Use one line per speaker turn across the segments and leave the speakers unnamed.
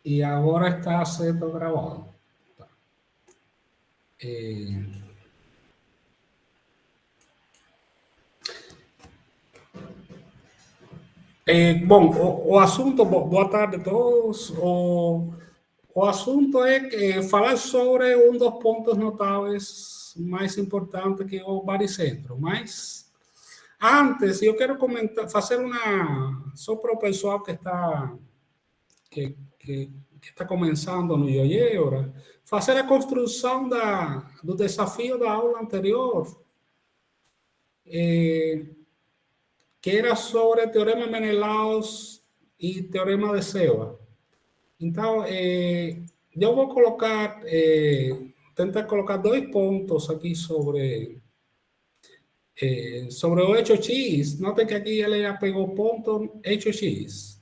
E agora está sendo gravado. Tá. Bom, o assunto, boa tarde a todos. O assunto é falar sobre um dos pontos notáveis mais importantes que é o baricentro. Mas antes, eu quero comentar, fazer uma só para o pessoal que está que está começando no IOE agora, fazer a construção do desafio da aula anterior, que era sobre teorema Menelaus e teorema de Seva. Então, eu vou colocar, tentar colocar dois pontos aqui sobre o hecho X. Notem que aqui ele já pegou ponto hecho X.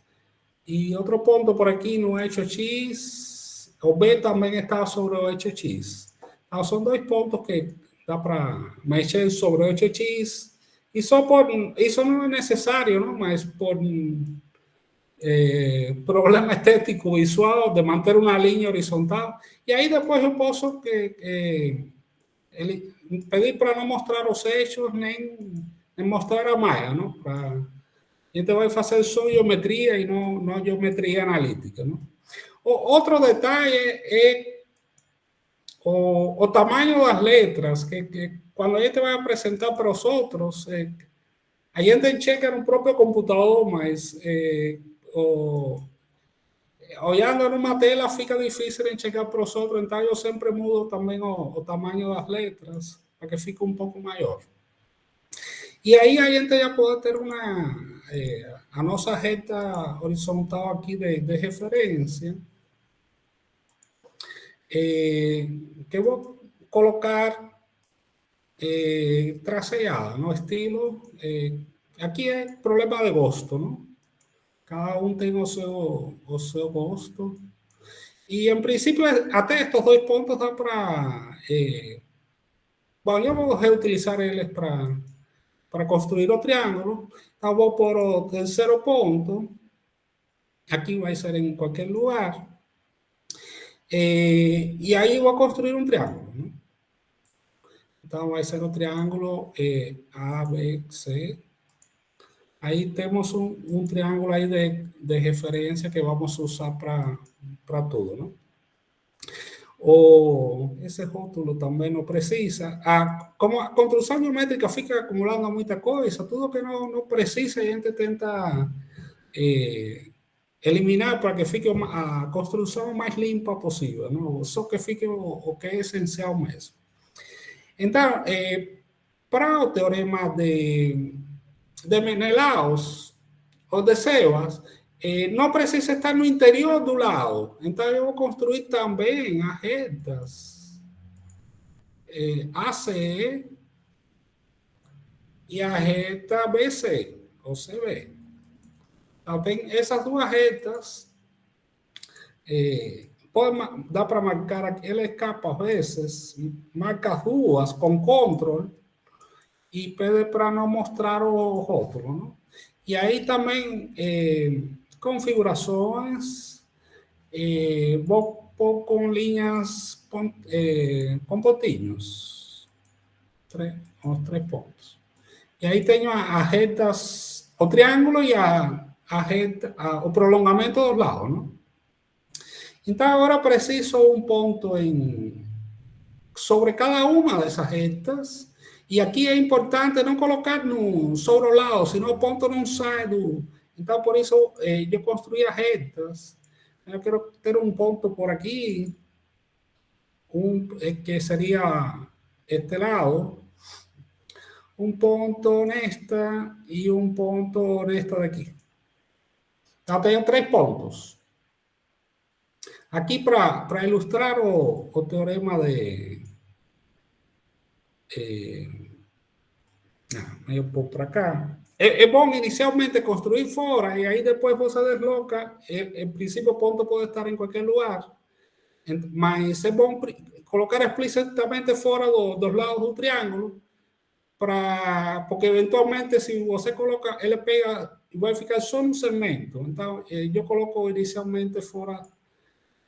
E outro ponto por aqui no hecho X, o B também está sobre o hecho X. Então, são dois pontos que dá para mexer sobre o hecho X. E só por, isso não é necessário, não? Mas por problema estético visual de manter uma linha horizontal. E aí depois eu posso pedir para não mostrar os eixos nem mostrar a malha, não? A gente vai fazer só geometria e não geometria analítica, não? Outro detalhe é o tamanho das letras, que quando a gente vai apresentar para os outros, a gente checa no próprio computador, mas olhando numa tela fica difícil enxergar para os outros, então eu sempre mudo também o tamanho das letras para que fique um pouco maior. E aí a gente já pode ter a nossa reta horizontal aqui de referência, que eu vou colocar traceada no estilo. Aqui é problema de gosto, não? Cada um tem o seu gosto. E, em princípio, até estes dois pontos dá para... bom, eu vou reutilizar eles para construir o triângulo. Então, vou por o terceiro ponto. Aqui vai ser em qualquer lugar. E aí vou construir um triângulo, né? Então, vai ser o triângulo ABC. Aí temos um triângulo aí de referência que vamos usar para tudo, né? Esse rótulo também não precisa. Como a construção geométrica fica acumulando muita coisa, tudo que não precisa a gente tenta eliminar para que fique a construção mais limpa possível, não? Só que fique o que é essencial mesmo. Então, para o teorema de Menelaus ou de Sebas, não precisa estar no interior do lado. Então, eu vou construir também as retas AC e a reta BC, ou CB. Também essas duas retas, dá para marcar, ele escapa às vezes, marca as duas com control e pede para não mostrar o rótulo, não? E aí também configurações, vou pôr com linhas com pontinhos, os três pontos. E aí tenho as retas, o triângulo e a reta, o prolongamento dos lados, não? Então agora preciso um ponto sobre cada uma dessas retas. E aqui é importante não colocar sobre o lado, senão o ponto não sai do... Então, por isso, eu construí as retas. Eu quero ter um ponto por aqui, que seria este lado, um ponto nesta e um ponto nesta daqui. Então, tenho três pontos. Aqui, para ilustrar o teorema de... eu vou para cá. É bom inicialmente construir fora e aí depois você desloca. Em princípio, o ponto pode estar em qualquer lugar. Mas é bom colocar explicitamente fora dos lados do triângulo, porque eventualmente, se você coloca, ele pega e vai ficar só um segmento. Então, eu coloco inicialmente fora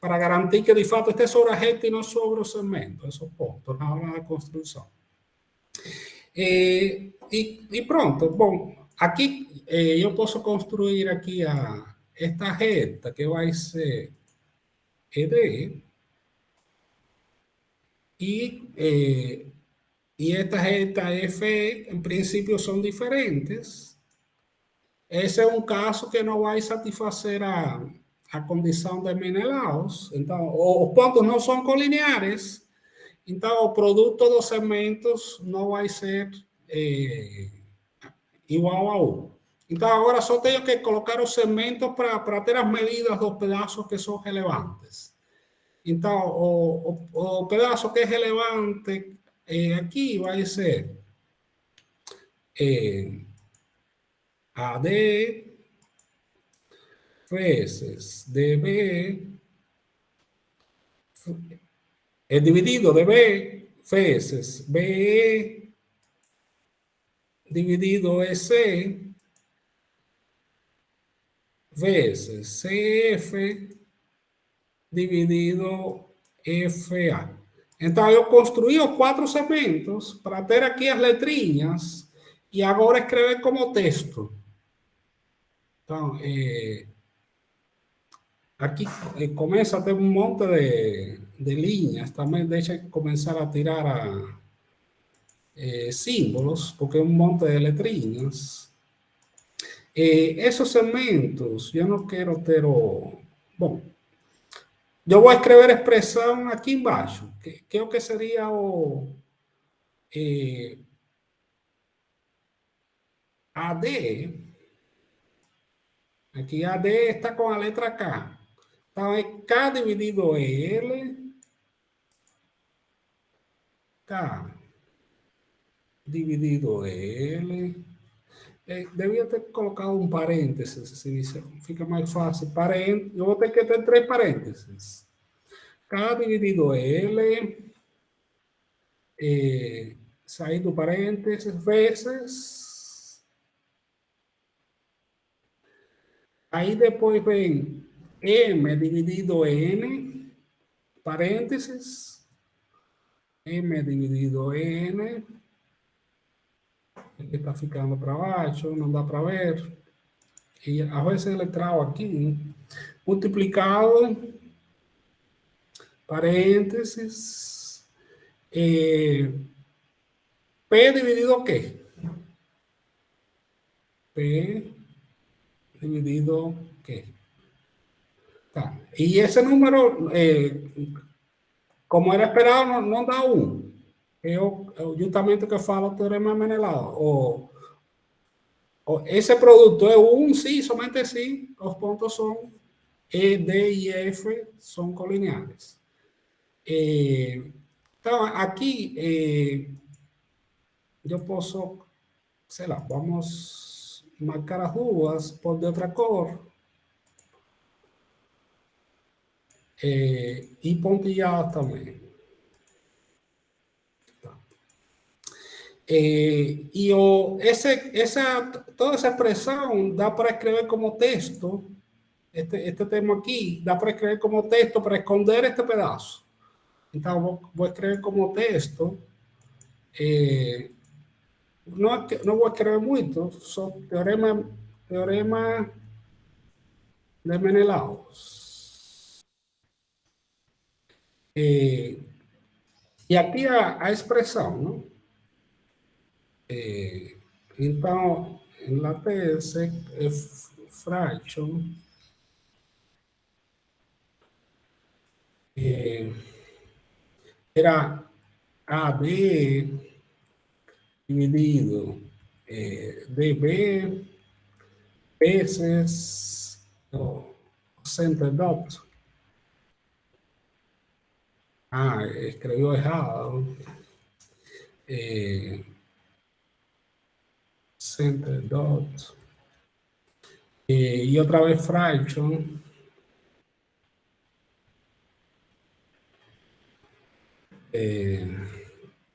para garantir que de fato este sobre a gente e não sobre o cemento, esos pontos na hora da construção. E pronto, bom, aqui eu posso construir aqui esta reta que vai ser ED e esta reta FE, em princípio, são diferentes. Esse é um caso que não vai satisfazer a condição de Menelaus. Então, os pontos não são colineares. Então, o produto dos segmentos não vai ser igual a 1. Então, agora só tenho que colocar os segmentos para ter as medidas dos pedaços que são relevantes. Então, o pedaço que é relevante aqui vai ser AD vezes DB é dividido DB vezes BE dividido EC vezes CF dividido FA. Então, eu construí os 4 segmentos para ter aqui as letrinhas e agora escrever como texto. Então, aqui começa a ter um monte de linhas. Também deixa começar a tirar símbolos, porque é um monte de letrinhas. Esos segmentos, eu não quero ter o... Bom, eu vou escrever a expressão aqui embaixo, que é o que seria o AD. Aqui AD está com a letra K. Então, é K dividido L, K dividido L. Devia ter colocado um parênteses, assim, fica mais fácil. Parênteses, eu vou ter que ter 3 parênteses. K dividido L, sair do parênteses, vezes. Aí depois vem M dividido N, parênteses, M dividido N, ele está ficando para baixo, não dá para ver. E às vezes ele trava aqui, multiplicado, parênteses, P dividido o quê? P dividido o quê? Tá. E esse número, como era esperado, não dá 1. Justamente o que fala o teorema de Menelaus. Esse produto é 1, sim, somente sim, os pontos são E, D e F são colineares. Então, aqui eu posso, sei lá, vamos marcar as duas por de outra cor e pontilhar também. Toda essa expressão dá para escrever como texto. Este tema aqui dá para escrever como texto para esconder este pedaço. Então, vou escrever como texto. Não vou escrever muito, só teorema de Menelaus. E aqui a expressão, não? Então, em latex é fraction era AB dividido DB vezes o center dot. Escreveu errado. Center dot. E outra vez fraction.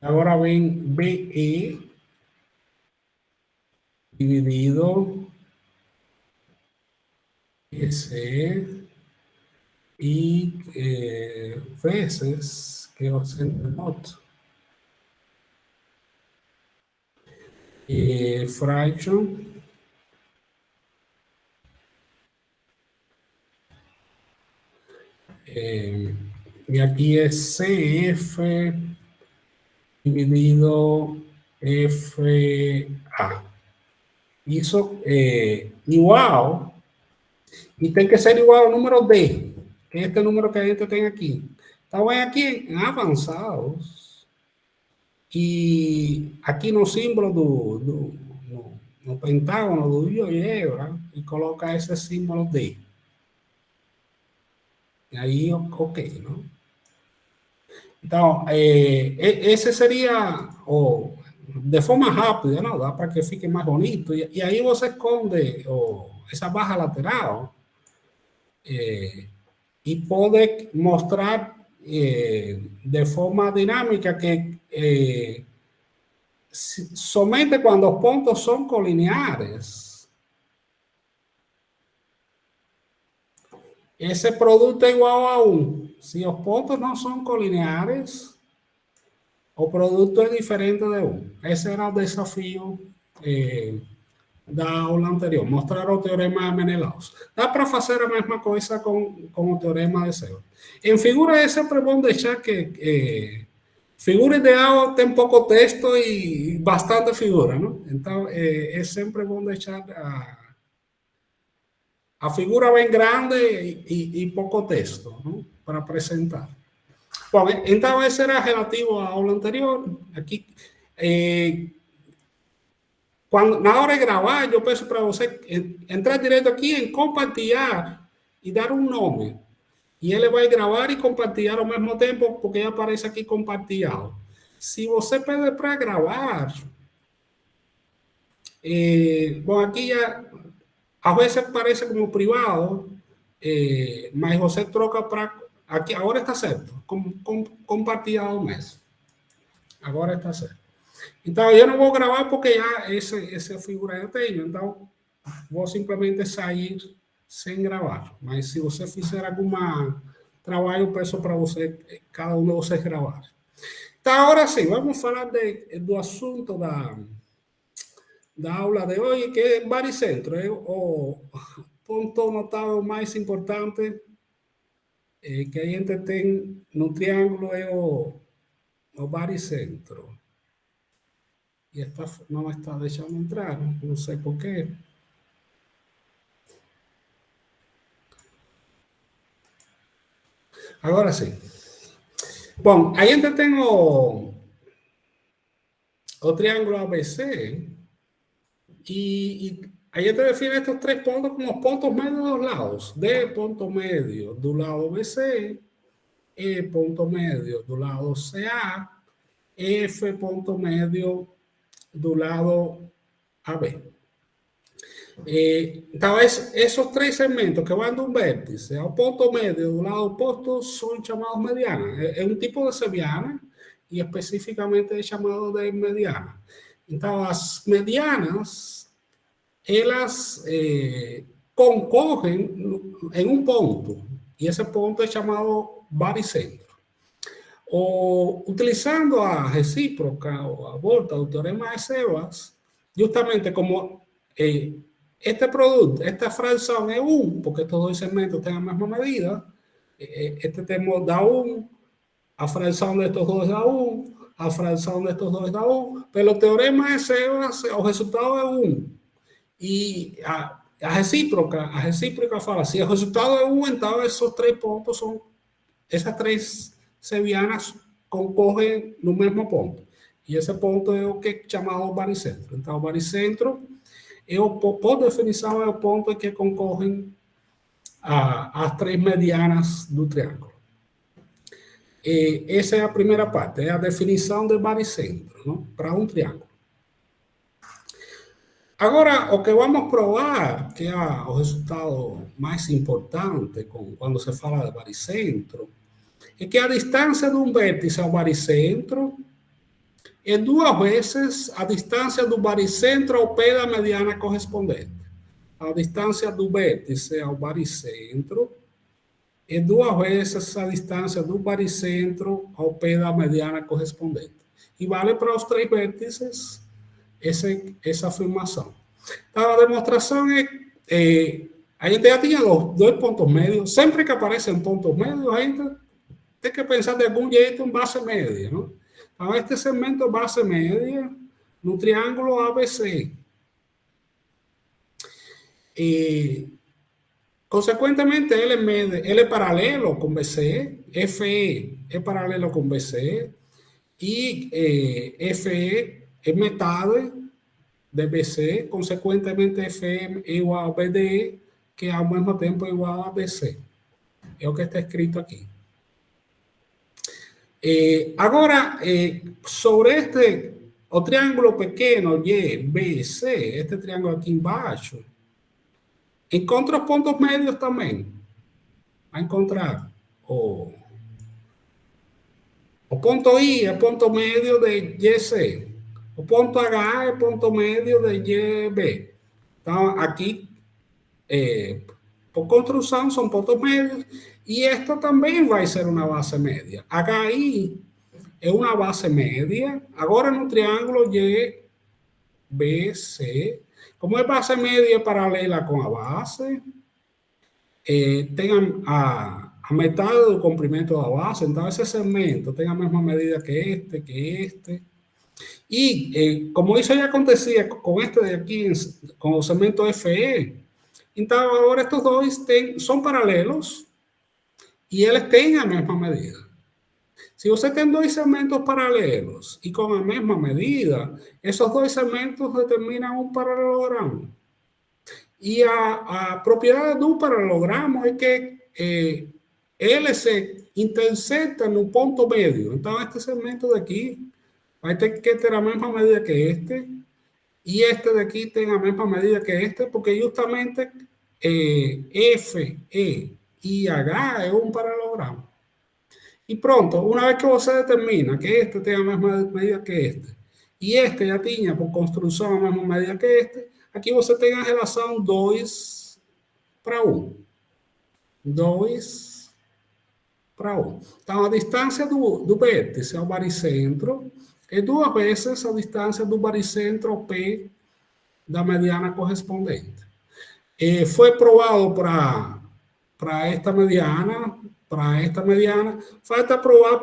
Agora vem BE dividido SE e vezes que o centro not fraction y aquí es CF dividido FA. Isso igual, e tem que ser igual ao número D, que é este número que a gente tem aqui. Então, é aqui em avançados, e aqui no símbolo no pentágono do GeoGebra, e coloca esse símbolo D. E aí, ok, não? Então, esse seria de forma rápida, não? Dá para que fique mais bonito. E aí você esconde essa barra lateral e pode mostrar de forma dinámica que somente quando os pontos são colineares, esse produto é igual a 1. Se os pontos não são colineares, o produto é diferente de 1. Esse era o desafio da aula anterior, mostrar o teorema de Menelaus. Dá para fazer a mesma coisa com o teorema de Sever. Em figura é sempre bom deixar que figura ideal tem pouco texto e bastante figura, não? Então, é sempre bom deixar a figura bem grande e pouco texto, não? Para apresentar. Bom, então esse era relativo à aula anterior. Aqui, na hora de gravar, eu peço para você entrar direto aqui em compartilhar e dar um nome. E ele vai gravar e compartilhar ao mesmo tempo, porque aparece aqui compartilhado. Se você pede para gravar, bom, aqui já, às vezes aparece como privado, mas você troca para... Aqui, agora está certo, compartilhado mesmo. Agora está certo. Então, eu não vou gravar porque já essa figura eu tenho, então vou simplesmente sair sem gravar. Mas se você fizer algum trabalho, eu peço para você, cada um de vocês gravar. Então, agora sim, vamos falar do assunto da aula de hoje, que é baricentro. É o ponto notável mais importante que a gente tem no triângulo é o baricentro. E esta não me está deixando entrar, não sei porquê. Agora sim. Bom, a gente tem o triângulo ABC e a gente define estos três pontos como pontos médios dos lados. D ponto médio do lado BC, E ponto médio do lado CA, F ponto médio do lado AB. Então, esses três segmentos que vão de um vértice ao ponto médio do lado oposto são chamados medianas. É um tipo de seviana e especificamente é chamado de mediana. Então, as medianas, elas concorrem em um ponto, e esse ponto é chamado baricentro. Utilizando a recíproca ou a volta do teorema de Sebas, justamente como este produto, esta fração é 1, porque estes dois segmentos têm a mesma medida, este termo dá 1, a fração destes dois dá 1, a fração destes dois dá 1, pelo teorema de Sebas, o resultado é 1. E a recíproca fala, se o resultado é 1, então esses três pontos são, essas três sevianas concorrem no mesmo ponto. E esse ponto é o que é chamado baricentro. Então, o baricentro, por definição, é o ponto em que concorrem as três medianas do triângulo. E essa é a primeira parte, é a definição de baricentro, para um triângulo. Agora, o que vamos provar, que é o resultado mais importante quando se fala de baricentro, é que a distância de um vértice ao baricentro é 2 vezes a distância do baricentro ao pé da mediana correspondente. A distância do vértice ao baricentro é duas vezes essa distância do baricentro ao pé da mediana correspondente. E vale para os três vértices essa afirmação. Então, a demonstração a gente já tinha dois pontos médios. Sempre que aparecem pontos médios, a gente tem que pensar de algum jeito em base média, não? Então, este segmento é base média no triângulo ABC. E, consequentemente, ele é paralelo com BC, FE é paralelo com BC, e FE é metade de BC, consequentemente FE é igual a BDE, que ao mesmo tempo é igual a BC. É o que está escrito aqui. Agora, sobre o triângulo pequeno YBC, este triângulo aqui embaixo, encontra os pontos médios também. Vai encontrar o ponto I é ponto médio de YC. O ponto H é ponto médio de YB. Então, aqui, por construção, são pontos médios. E esta também vai ser uma base média. HI é uma base média. Agora, no triângulo YBC, como é base média paralela com a base, tem a metade do comprimento da base, então esse segmento tem a mesma medida que este. E como isso já acontecia com este de aqui, com o segmento FE, então agora estes dois são paralelos e eles têm a mesma medida. Se você tem dois segmentos paralelos e com a mesma medida, esses dois segmentos determinam um paralelogramo. E a propriedade do paralelogramo é que ele se intersecta no ponto médio. Então, este segmento daqui vai ter que ter a mesma medida que este, e este daqui tem a mesma medida que este, porque justamente F, E e H é um paralelogramo. E pronto, uma vez que você determina que este tem a mesma medida que este, e este já tinha por construção a mesma medida que este, aqui você tem a relação 2 para 1. 2 para 1. Então, a distância do vértice ao baricentro é duas vezes a distância do baricentro ao pé da mediana correspondente. Foi provado para esta mediana, falta provar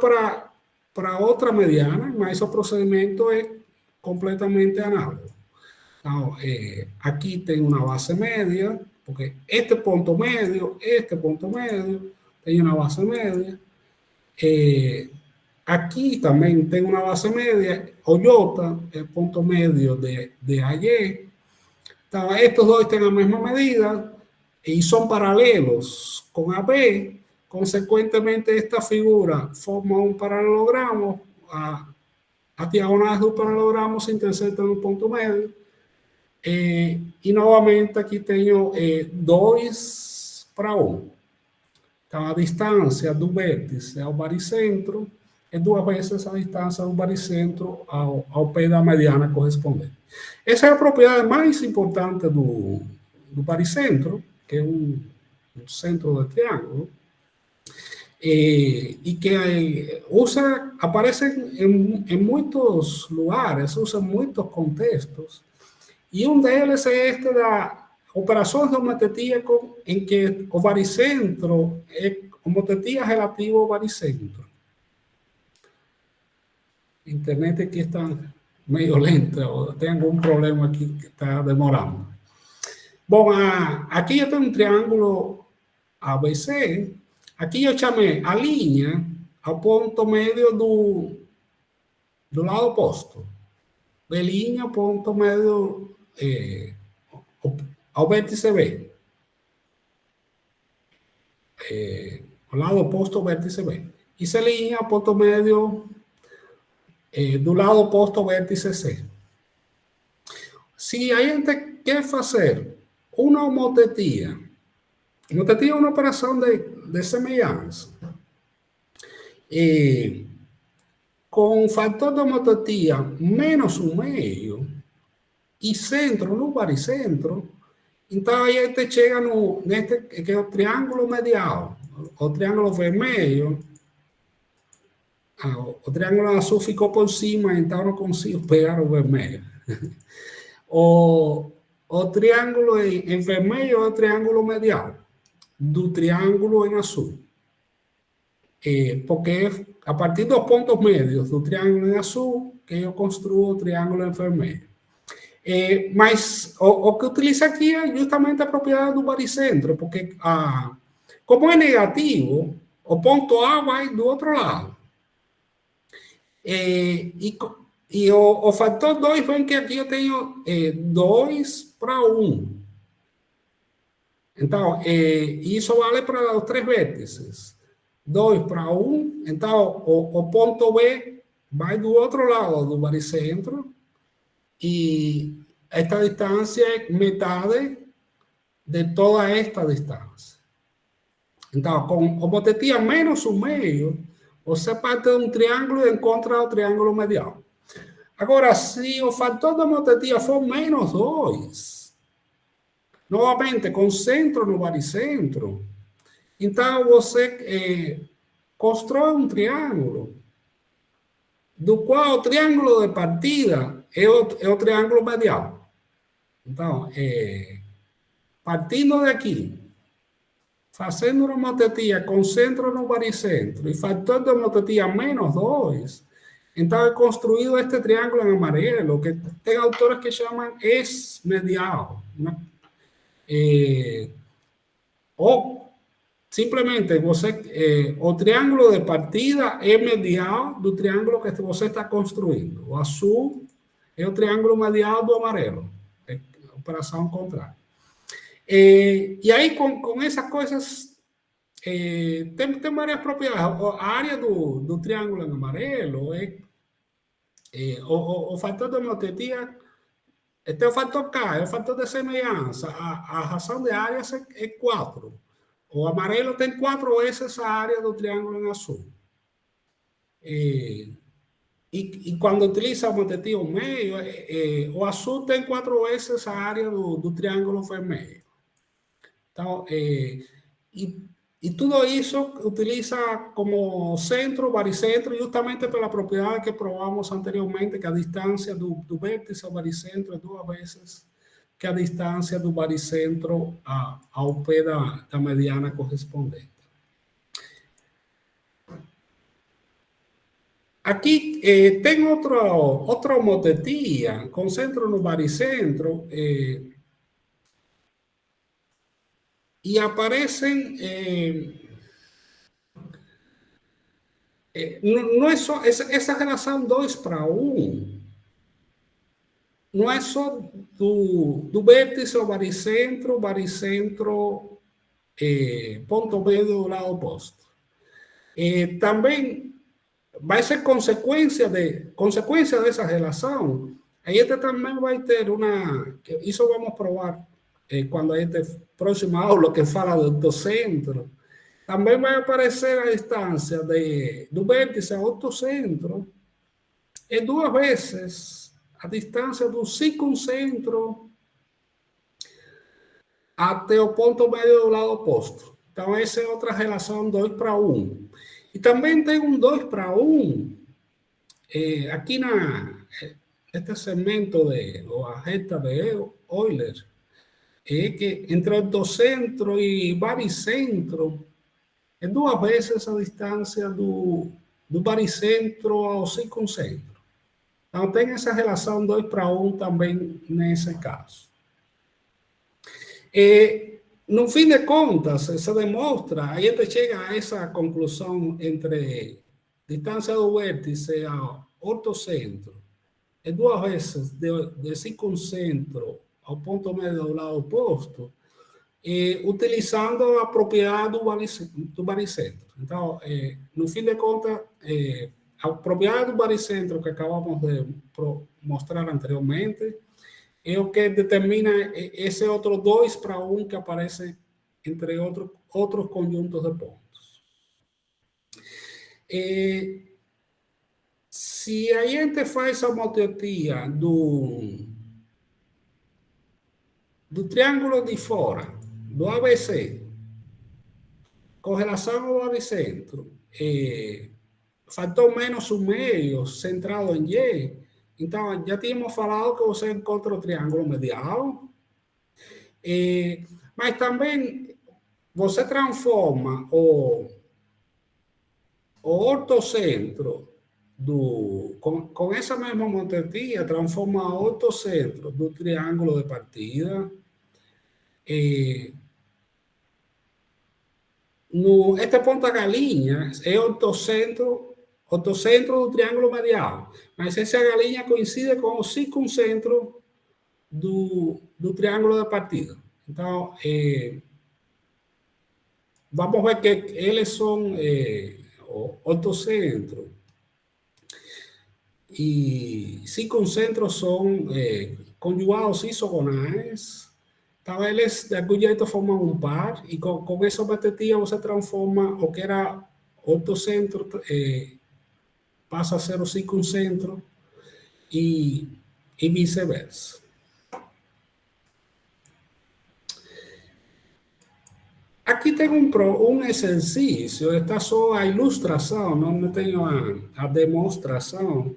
para outra mediana, mas o procedimento é completamente análogo. Então, aqui tem uma base média, porque este ponto médio tem uma base média. Aqui também tem uma base média, o J é ponto médio de AY. Então, estes dois têm a mesma medida e são paralelos com AB. Consequentemente, esta figura forma um paralelogramo. As diagonais do paralelogramo se intersectam no ponto médio. E novamente aqui tenho 2 para 1. Então, a distância do vértice ao baricentro é duas vezes a distância do baricentro ao pé da mediana correspondente. Essa é a propriedade mais importante do baricentro, que é um centro de triângulo, e que aparece em muitos lugares, usa em muitos contextos, e um deles é este da operações de homeotetia em que o baricentro é homeotetia relativa ao baricentro. A internet aqui está meio lenta, ou tem algum problema aqui que está demorando. Bom, aqui eu tenho um triângulo ABC. Aqui eu chamei a linha ao ponto médio do lado oposto. B', ponto médio ao vértice B. O lado oposto ao vértice B. E C', ponto médio do lado oposto ao vértice C. Se a gente quer fazer uma homotetia é uma operação de semelhança. Com um fator de homotetia menos 1,5 e centro no baricentro, então aí a gente chega neste que é o triângulo medial. o triângulo vermelho, o triângulo azul ficou por cima, então não consigo pegar o vermelho. O triângulo em vermelho é o triângulo medial do triângulo em azul. Porque a partir dos pontos médios do triângulo em azul que eu construo o triângulo em vermelho. Mas o que utiliza aqui é justamente a propriedade do baricentro, porque como é negativo, o ponto A vai do outro lado. E o fator 2 vem que aqui eu tenho 2 para 1. Então, isso vale para os 3 vértices. 2 para 1. Então, o ponto B vai do outro lado do baricentro. E esta distância é metade de toda esta distância. Então, como te tinha menos o meio, você parte de um triângulo e encontra o triângulo medial. Agora, se o fator da motetia for menos 2, novamente com centro no baricentro, então você constrói um triângulo, do qual o triângulo de partida é o triângulo medial. Então, partindo daqui, fazendo uma motetia com centro no baricentro e fator de motetia menos 2, então é construído este triângulo em amarelo, que tem autores que chamam S-medial. Ou simplesmente o triângulo de partida é medial do triângulo que você está construindo. O azul é o triângulo medial do amarelo. É operação contrária. E aí, com essas coisas, tem várias propriedades. A área do triângulo em amarelo o fator de homotetia, este é o fator K, é o fator de semelhança. A razão de área é 4. O amarelo tem 4 vezes a área do triângulo em azul. E quando utiliza a homotetia ao meio, o azul tem 4 vezes a área do triângulo vermelho. Então, e tudo isso utiliza como centro, baricentro, justamente pela propriedade que provamos anteriormente, que a distância do vértice ao baricentro é 2 vezes que a distância do baricentro ao pé da mediana correspondente. Aqui tem outra homotetia com centro no baricentro, e aparecem... não é só essa relação 2 para 1, não é só do vértice ao baricentro, ponto B do lado oposto. Também vai ser consequência dessa relação. A gente também vai ter isso vamos provar quando a gente, próxima aula que fala do centro, também vai aparecer a distância do vértice ao outro centro é 2 vezes a distância do circuncentro até o ponto médio do lado oposto. Então, essa é outra relação 2 para 1. E também tem um 2 para 1 aqui este segmento ou a reta de Euler, que entre o centro e baricentro é 2 vezes a distância do baricentro ao circuncentro. Então, tem essa relação 2 para 1 também nesse caso. No fim de contas, se demonstra, a gente chega a essa conclusão entre distância do vértice ao ortocentro, é 2 vezes de circuncentro ao ponto médio do lado oposto, utilizando a propriedade do baricentro. Então, no fim de contas, a propriedade do baricentro que acabamos de mostrar anteriormente é o que determina esse outro 2 para 1 que aparece entre outros conjuntos de pontos. Se a gente faz a homotetia do triângulo de fora, do ABC, com relação ao baricentro, faltou menos um meio centrado em Y. Então, já tínhamos falado que você encontra o triângulo medial, mas também você transforma o ortocentro com essa mesma montetia, transforma o ortocentro do triângulo de partida este ponto galinha é o ortocentro do triângulo medial, mas essa galinha coincide com o circuncentro do triângulo de partida. Então, vamos ver que eles são ortocentro e circuncentros são conjugados isogonais. Então, eles, de algum jeito, formam um par, e com essa bateria você transforma o que era ortocentro, passa a ser o circuncentro, e vice-versa. Aqui tem um exercício, está só a ilustração, não tenho a demonstração.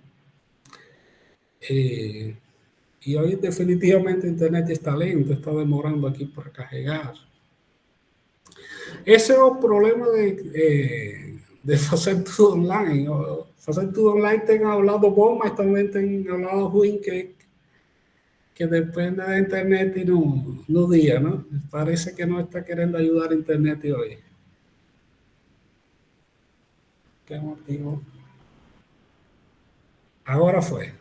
E hoje, definitivamente, a internet está lenta, está demorando aqui para carregar. Esse é o problema de fazer tudo online. Fazer tudo online tem o lado bom, mas também tem o lado ruim, que depende da internet no dia, não? Parece que não está querendo ajudar a internet hoje. Que motivo? Agora foi.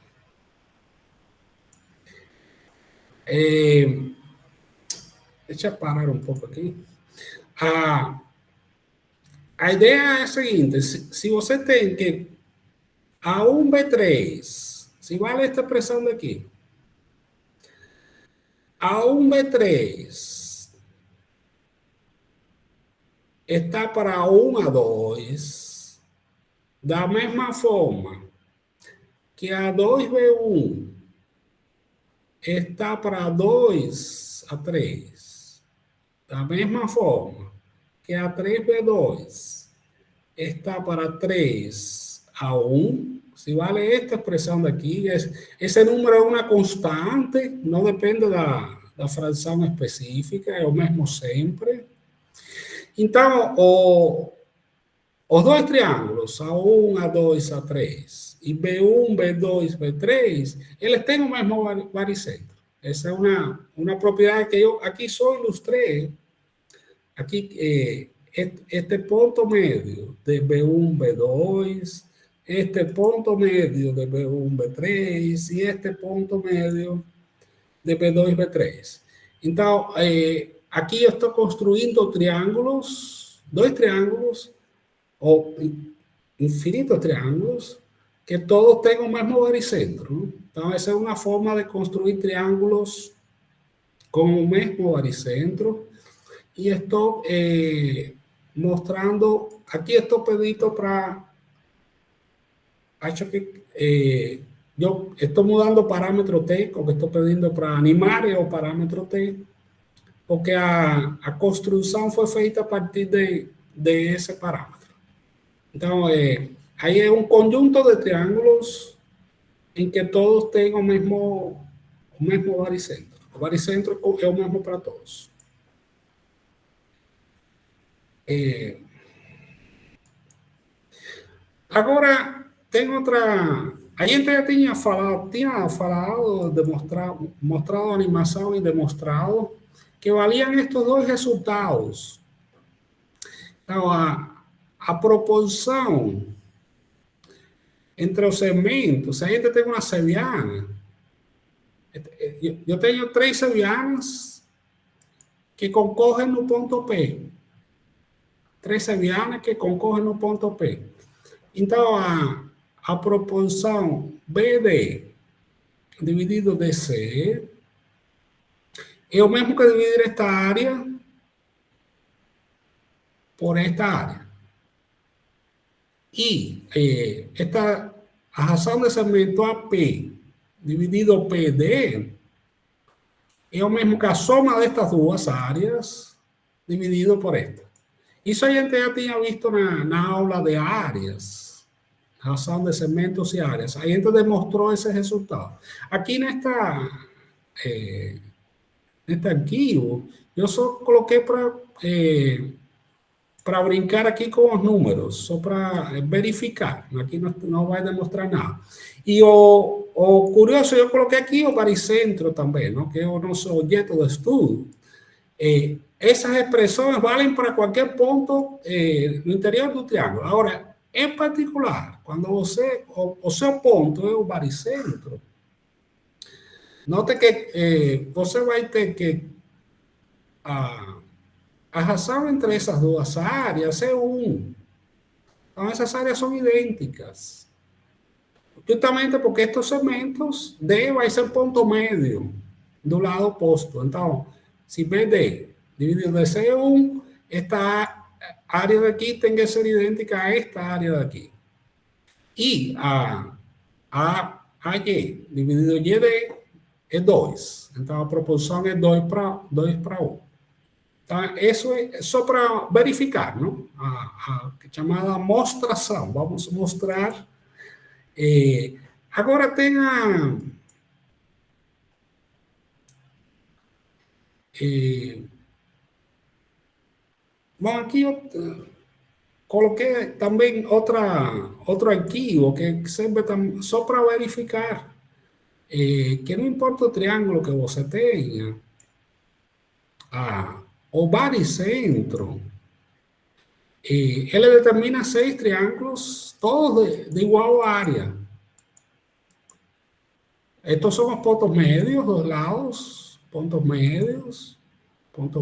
Deixa eu parar um pouco aqui. A ideia é a seguinte: se você tem que A1, B3, se vale esta expressão daqui, A1, B3 está para A1, A2, da mesma forma que A2, B1 está para A2, A3, da mesma forma que A3, B2 está para 3, A1, se vale esta expressão daqui, esse número é uma constante, não depende da fração específica, é o mesmo sempre. Então, os dois triângulos, A1, A2, A3, e B1, B2, B3, eles têm o mesmo baricentro. Essa é uma propriedade que eu aqui só ilustrei. Aqui, este ponto médio de B1, B2, este ponto médio de B1, B3 e este ponto médio de B2, B3. Então, aqui eu estou construindo triângulos, dois triângulos, ou infinitos triângulos, que todos têm o mesmo baricentro, né? Então, essa é uma forma de construir triângulos com o mesmo baricentro. E estou mostrando, aqui estou pedindo para, acho que eu estou mudando o parâmetro T, o que estou pedindo para animar é o parâmetro T, porque a construção foi feita a partir de esse parâmetro. Então, aí é um conjunto de triângulos em que todos têm o mesmo baricentro. O baricentro é o mesmo para todos. Agora, tem outra... A gente já tinha falado, mostrado animação e demonstrado que valiam estes dois resultados. Então, a proporção entre os segmentos, se a gente tem uma seviana, eu tenho 3 sevianas que concorrem no ponto P. 3 sevianas que concorrem no ponto P. Então, a proporção BD dividido DC é o mesmo que dividir esta área por esta área. E a razão de segmento AP dividido PD é o mesmo que a soma destas duas áreas dividido por esta. Isso a gente já tinha visto na aula de áreas, razão de segmentos e áreas. A gente demonstrou esse resultado. Aqui neste arquivo, eu só coloquei para brincar aqui com os números, só para verificar. Aqui não vai demonstrar nada. E o curioso, eu coloquei aqui o baricentro também, não? Que é o nosso objeto de estudo. Essas expressões valem para qualquer ponto no interior do triângulo. Agora, em particular, quando o seu ponto é o baricentro, note que você vai ter que a razão entre essas duas áreas é 1. Então, essas áreas são idênticas. Justamente porque estes segmentos, D vai ser ponto médio do lado oposto. Então, se BD dividido de C é 1, esta área daqui tem que ser idêntica a esta área daqui. E a Y dividido YD é 2. Então, a proporção é 2 para 1. Então, isso é só para verificar, não? A chamada mostração. Vamos mostrar. Agora tem bom, aqui eu coloquei também outro arquivo que serve só para verificar que não importa o triângulo que você tenha, o baricentro, ele determina 6 triângulos, todos de igual área. Estos son los puntos medios, dos lados, puntos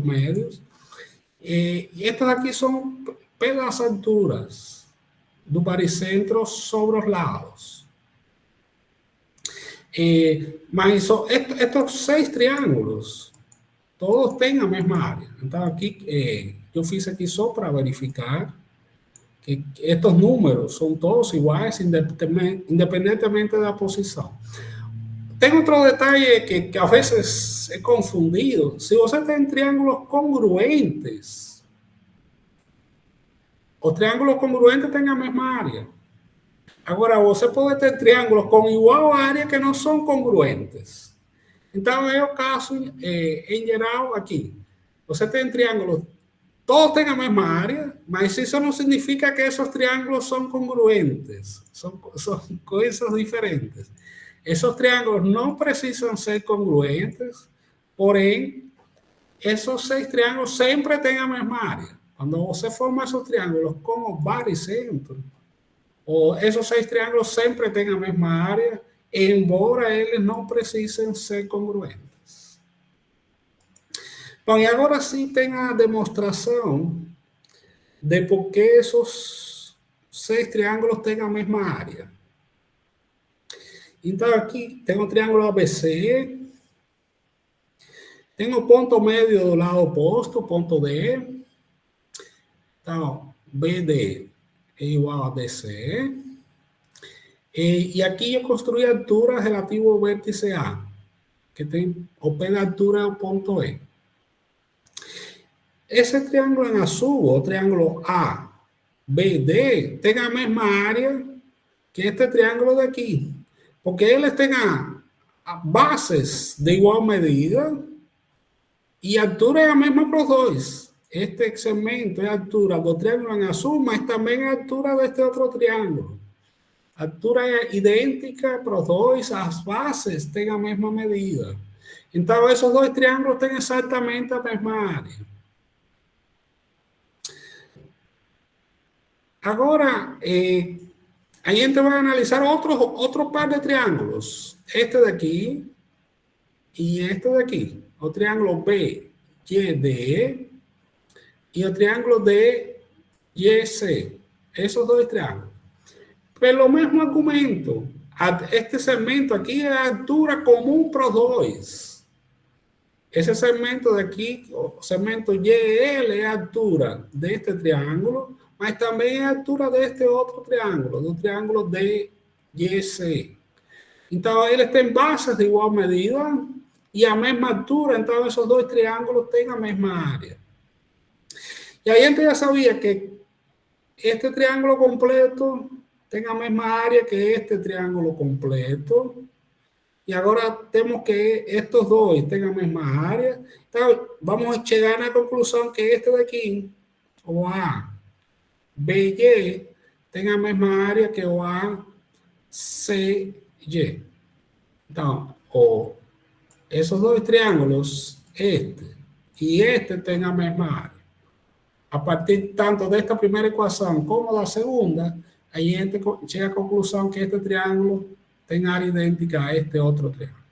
medios. E estas aqui são pelas alturas do baricentro sobre os lados. Mas estes 6 triângulos, todos têm a mesma área. Então, aqui, eu fiz aqui só para verificar que estes números são todos iguais, independentemente da posição. Tem outro detalhe que a veces é confundido. Se você tem triângulos congruentes, os triângulos congruentes têm a mesma área. Agora, você pode ter triângulos com igual área que não são congruentes. Então, é o caso, em geral, aqui. Você tem triângulos, todos têm a mesma área, mas isso não significa que esses triângulos são congruentes. São coisas diferentes. Esos triángulos no precisan ser congruentes, porém, esos 6 triángulos siempre tienen la misma área. Cuando se forma esos triángulos como baricentro, o esos 6 triángulos siempre tienen la misma área, embora eles não precisem ser congruentes. Bom, e agora sim tem a demonstração de por que esses 6 triângulos têm a mesma área. Então, aqui tem o triângulo ABC, tem o ponto médio do lado oposto, ponto D. Então, BD é igual a DC. E aqui eu construí a altura relativa ao vértice A, que tem o P da altura é o ponto E. Esse triângulo em azul, o triângulo ABD, tem a mesma área que este triângulo daqui. Porque eles têm bases de igual medida e a altura é a mesma para os dois. Este segmento é a altura do triângulo em azul, mas também é a altura deste outro triângulo. A altura é idêntica para os dois, as bases têm a mesma medida. Então, esses 2 triângulos têm exatamente a mesma área. Agora, a gente vai analisar outro par de triângulos. Este daqui e este daqui. O triângulo BYD e o triângulo DYC. Esses 2 triângulos. Pelo mesmo argumento, este segmento aqui é a altura comum para os 2. Esse segmento daqui, o segmento YL, é a altura deste triângulo, mas também é a altura deste outro triângulo, do triângulo DYC. Então, eles têm bases de igual medida e a mesma altura, então esses 2 triângulos têm a mesma área. Y ahí entonces ya sabía que este triángulo completo tenga misma área que este triángulo completo. Y ahora tenemos que estos dos tengan misma área. Entonces, vamos a llegar a la conclusión que este de aquí, OA, BY, tenga misma área que OA, CY. Entonces, o esos dos triángulos, este y este, tengan misma área. A partir tanto de esta primera ecuación como de la segunda, ahí llega a la conclusión que este triángulo tenga área idéntica a este otro triángulo.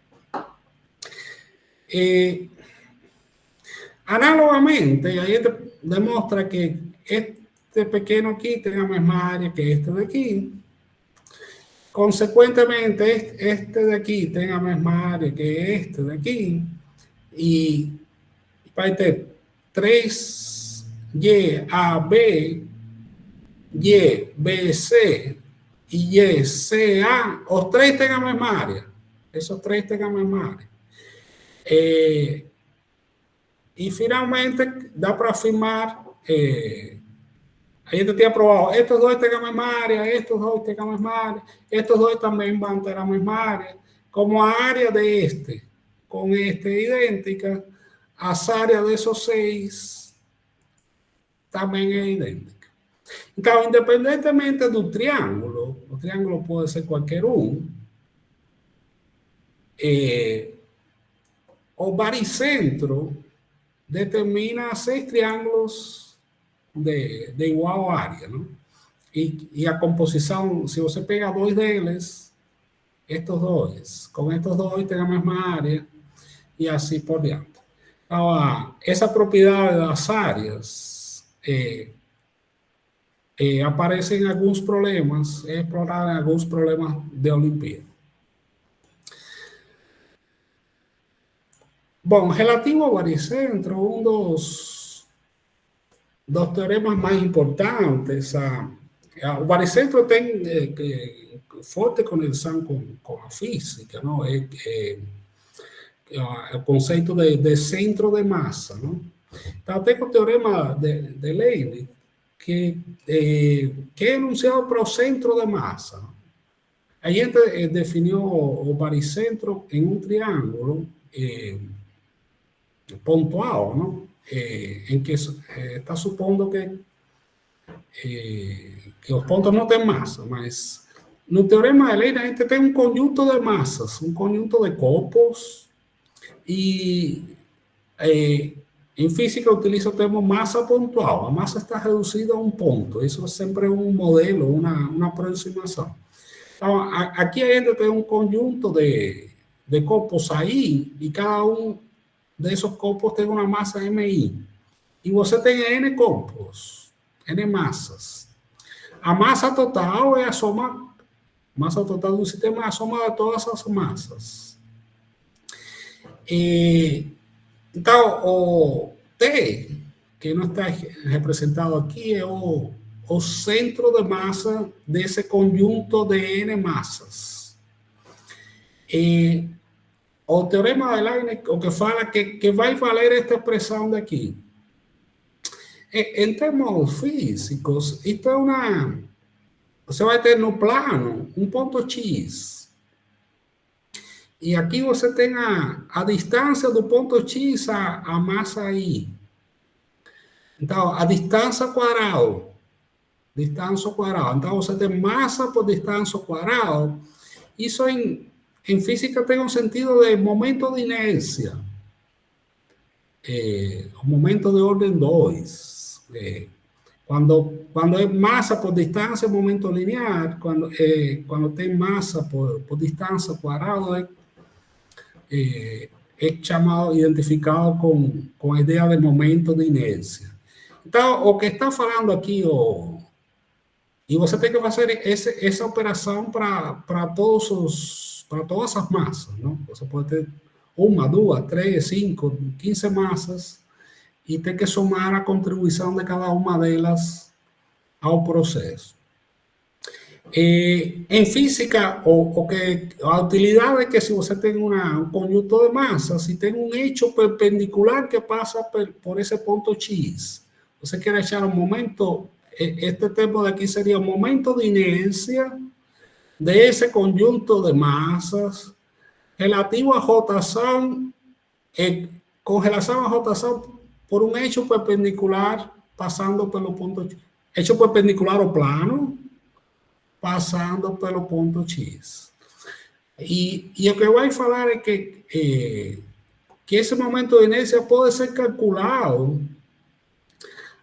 Análogamente, ahí demuestra que este pequeño aquí tenga misma área que este de aquí. Consecuentemente, este de aquí tenga misma área que este de aquí. Y para este 3Y, AB, Y, BC y Y, CA, los tres tengan misma área. Esos tres tengan misma área. Y finalmente, da para afirmar, ahí te estoy aprobado, estos dos tengan la misma área, estos dos tengan la misma área, estos dos también van a tener la misma área, como área de este, con este idéntica, las áreas de esos 6 también es idéntica. Entonces, independientemente del triángulo, el triángulo puede ser cualquier uno, o baricentro determina 6 triángulos de igual área, ¿no? Y a composición, si você pega 2 deles, estos dos, con estos dos tengan la misma área, y así por diante. Ahora, esa propiedad de las áreas aparece en algunos problemas, es explorada en algunos problemas de Olimpíada. Bom, relativo ao baricentro, dos teoremas mais importantes, o baricentro tem forte conexão com a física, não? O conceito de centro de massa, não? Então, tem o teorema de Leibniz, que é enunciado para o centro de massa. A gente definiu o baricentro em um triângulo pontual, ¿no? En que está supondo que os pontos não têm massa, mas no teorema de Leibniz a gente tem um conjunto de massas, um conjunto de corpos, e em física utiliza o termo massa pontual. A massa está reduzida a um ponto, isso sempre é um modelo, uma aproximação. Então, aqui a gente tem um conjunto de corpos aí, e cada um desses corpos tem uma massa MI. E você tem N corpos, N massas. A massa total é a soma, massa total do sistema é a soma de todas as massas. Então, o T, que não está representado aqui, é o centro de massa desse conjunto de N massas. O teorema de Leibniz, o que fala que vai valer esta expressão daqui. Em termos físicos, isto é uma... Você vai ter no plano um ponto X. E aqui você tem a distância do ponto X à massa I. Então, a distância ao quadrado. Distância ao quadrado. Então, você tem massa por distância ao quadrado. Isso em física tem um sentido de momento de inércia. O momento de ordem 2. Quando é massa por distância, é momento linear. Quando tem massa por distância ao quadrado, é chamado, identificado com a ideia de momento de inércia. Então, o que está falando aqui, e você tem que fazer essa operação para todas as massas, não? Você pode ter 1, 2, 3, 5, 15 massas e tem que somar a contribuição de cada uma delas ao processo. Em física, a utilidade é que se você tem um conjunto de massas, se tem um eixo perpendicular que passa por esse ponto X, você quer achar um momento, este tempo daqui seria o momento de inercia desse conjunto de massas relativo à rotação, com relação à rotação por um eixo perpendicular passando pelo ponto, eixo perpendicular ao plano, passando pelo ponto X. E o que eu vou falar é que esse momento de inércia pode ser calculado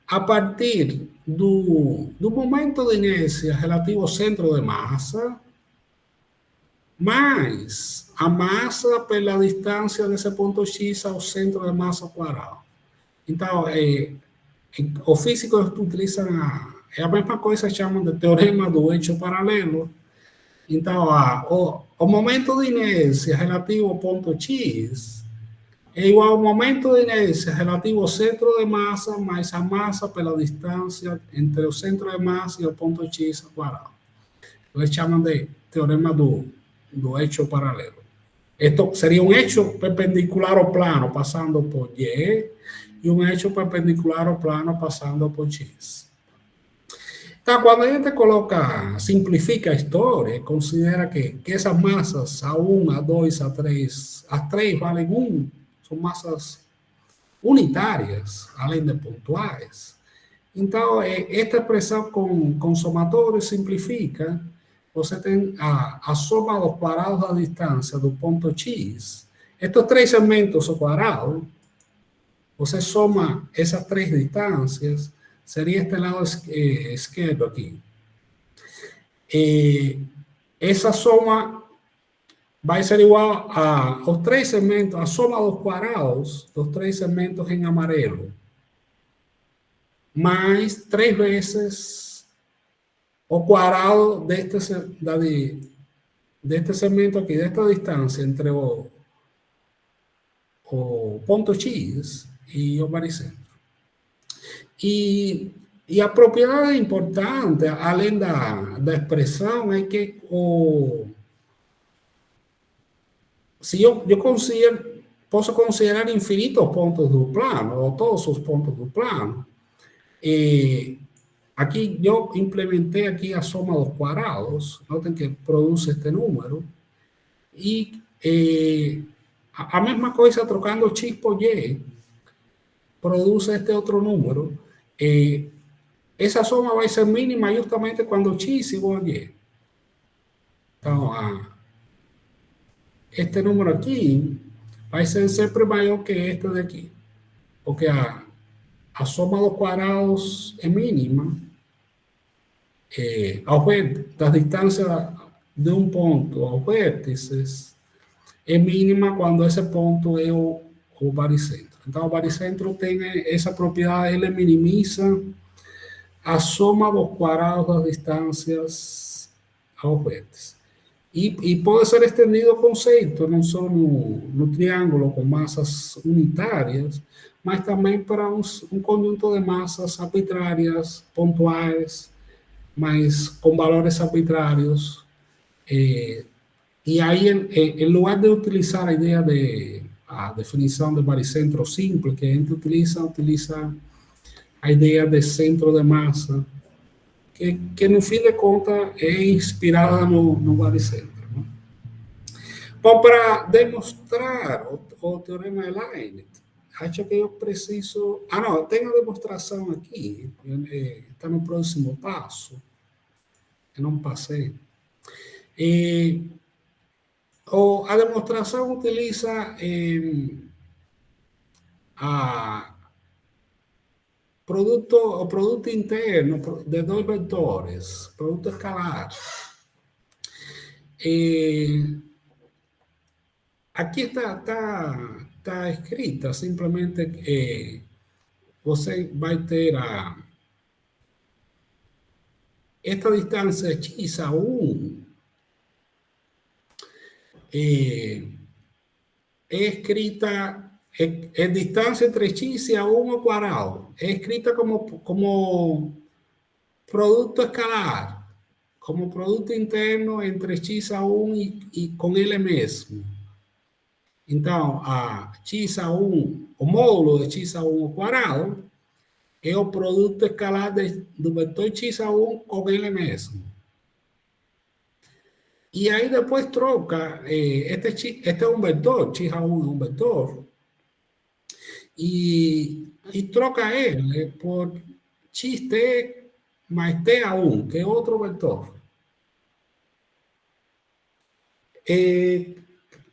a partir do momento de inércia relativo ao centro de massa, mais a massa pela distância desse ponto X ao centro de massa quadrado. Então, os físicos utilizam a mesma coisa que chamam de teorema do eixo paralelo. Então, o momento de inércia relativo ao ponto X é igual ao momento de inércia relativo ao centro de massa mais a massa pela distância entre o centro de massa e o ponto X ao quadrado. Eles chamam de teorema do eixo paralelo. Esto seria um eixo perpendicular ao plano passando por Y e um eixo perpendicular ao plano passando por X. Então, quando a gente simplifica a história, considera que essas massas A1, A2, A3, as três valem 1, são massas unitárias, além de pontuais. Então, esta expressão com somatório simplifica. Você tem a soma dos quadrados da distância do ponto X. Estes três segmentos ao quadrado, você soma essas três distâncias, seria este lado esquerdo aqui. Essa soma vai ser igual aos três segmentos, a soma dos quadrados dos três segmentos em amarelo, mais 3 vezes o quadrado deste segmento aqui, desta distância entre o ponto X e o baricentro. E a propriedade importante, além da expressão, é que se eu posso considerar infinitos pontos do plano, ou todos os pontos do plano, aqui eu implementei aqui a soma dos quadrados, notem que produz este número, e a mesma coisa trocando X por Y, produz este outro número. Essa soma vai ser mínima justamente quando X igual a Y. Então, este número aqui vai ser sempre maior que este daqui, porque a soma dos quadrados é mínima, da distância de um ponto aos vértices, é mínima quando esse ponto é o baricentro. Então, o baricentro tem essa propriedade, ele minimiza a soma dos quadrados das distâncias aos vértices. E pode ser estendido o conceito, não só no triângulo com massas unitárias, mas também para um conjunto de massas arbitrárias, pontuais, mas com valores arbitrários. E aí, em lugar de utilizar a ideia a definição de baricentro simples, que a gente utiliza a ideia de centro de massa, que no fim de contas é inspirada no baricentro. Né? Bom, para demonstrar o teorema de Leibniz, acho que eu preciso... não, eu tenho a demonstração aqui, está no próximo passo, eu não passei. A demonstração utiliza o produto interno de dois vetores, produto escalar. Aqui está escrita, simplesmente você vai ter esta distância x a 1 é escrita, é distância entre x e a 1 ao quadrado, é escrita como produto escalar, como produto interno entre x a 1 e com ele mesmo. Então, a x a 1, o módulo de x a 1 ao quadrado, é o produto escalar do vetor x1 com ele mesmo. E aí depois troca, este é um vetor, x1 é um vetor, e troca ele por xt mais ta1, que é outro vetor.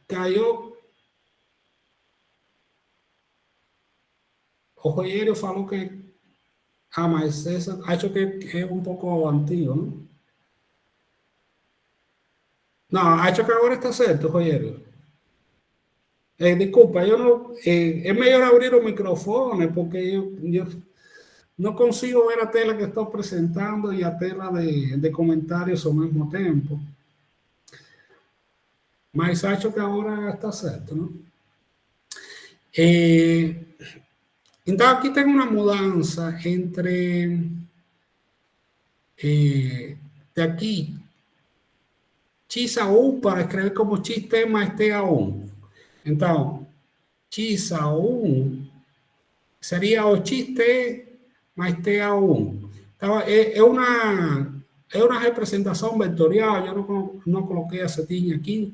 Caiu. O Rogério falou que. Ah, mas essa, acho que é um pouco antigo, não? Não, acho que agora está certo, Rogério. Desculpa, eu não. É melhor abrir o microfone, porque eu não consigo ver a tela que estou apresentando e a tela de comentários ao mesmo tempo. Mas acho que agora está certo, não? Então, aqui tem uma mudança entre. De aqui, x1 para escrever como xt mais ta1. Então, x1 seria o xt mais ta1. Então, é uma representação vetorial, eu não coloquei a setinha aqui,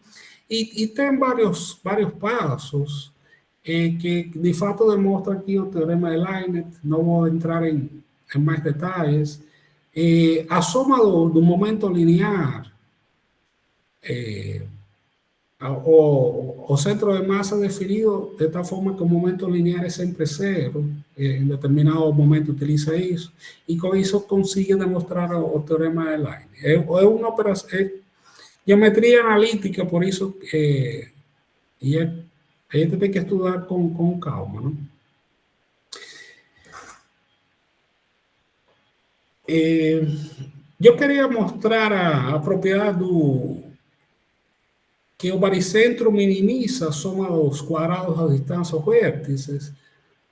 e tem vários passos que de fato demonstram aqui o teorema de Leibniz. Não vou entrar em mais detalhes. A soma do momento linear, o centro de massa definido de tal forma que o momento linear é sempre zero, em determinado momento utiliza isso, e com isso consigue demonstrar o teorema de Leibniz. É uma operação, é geometria analítica, por isso, e a gente tem que estudar com calma, não? Eu queria mostrar a propriedade que o baricentro minimiza a soma dos quadrados da distância aos vértices,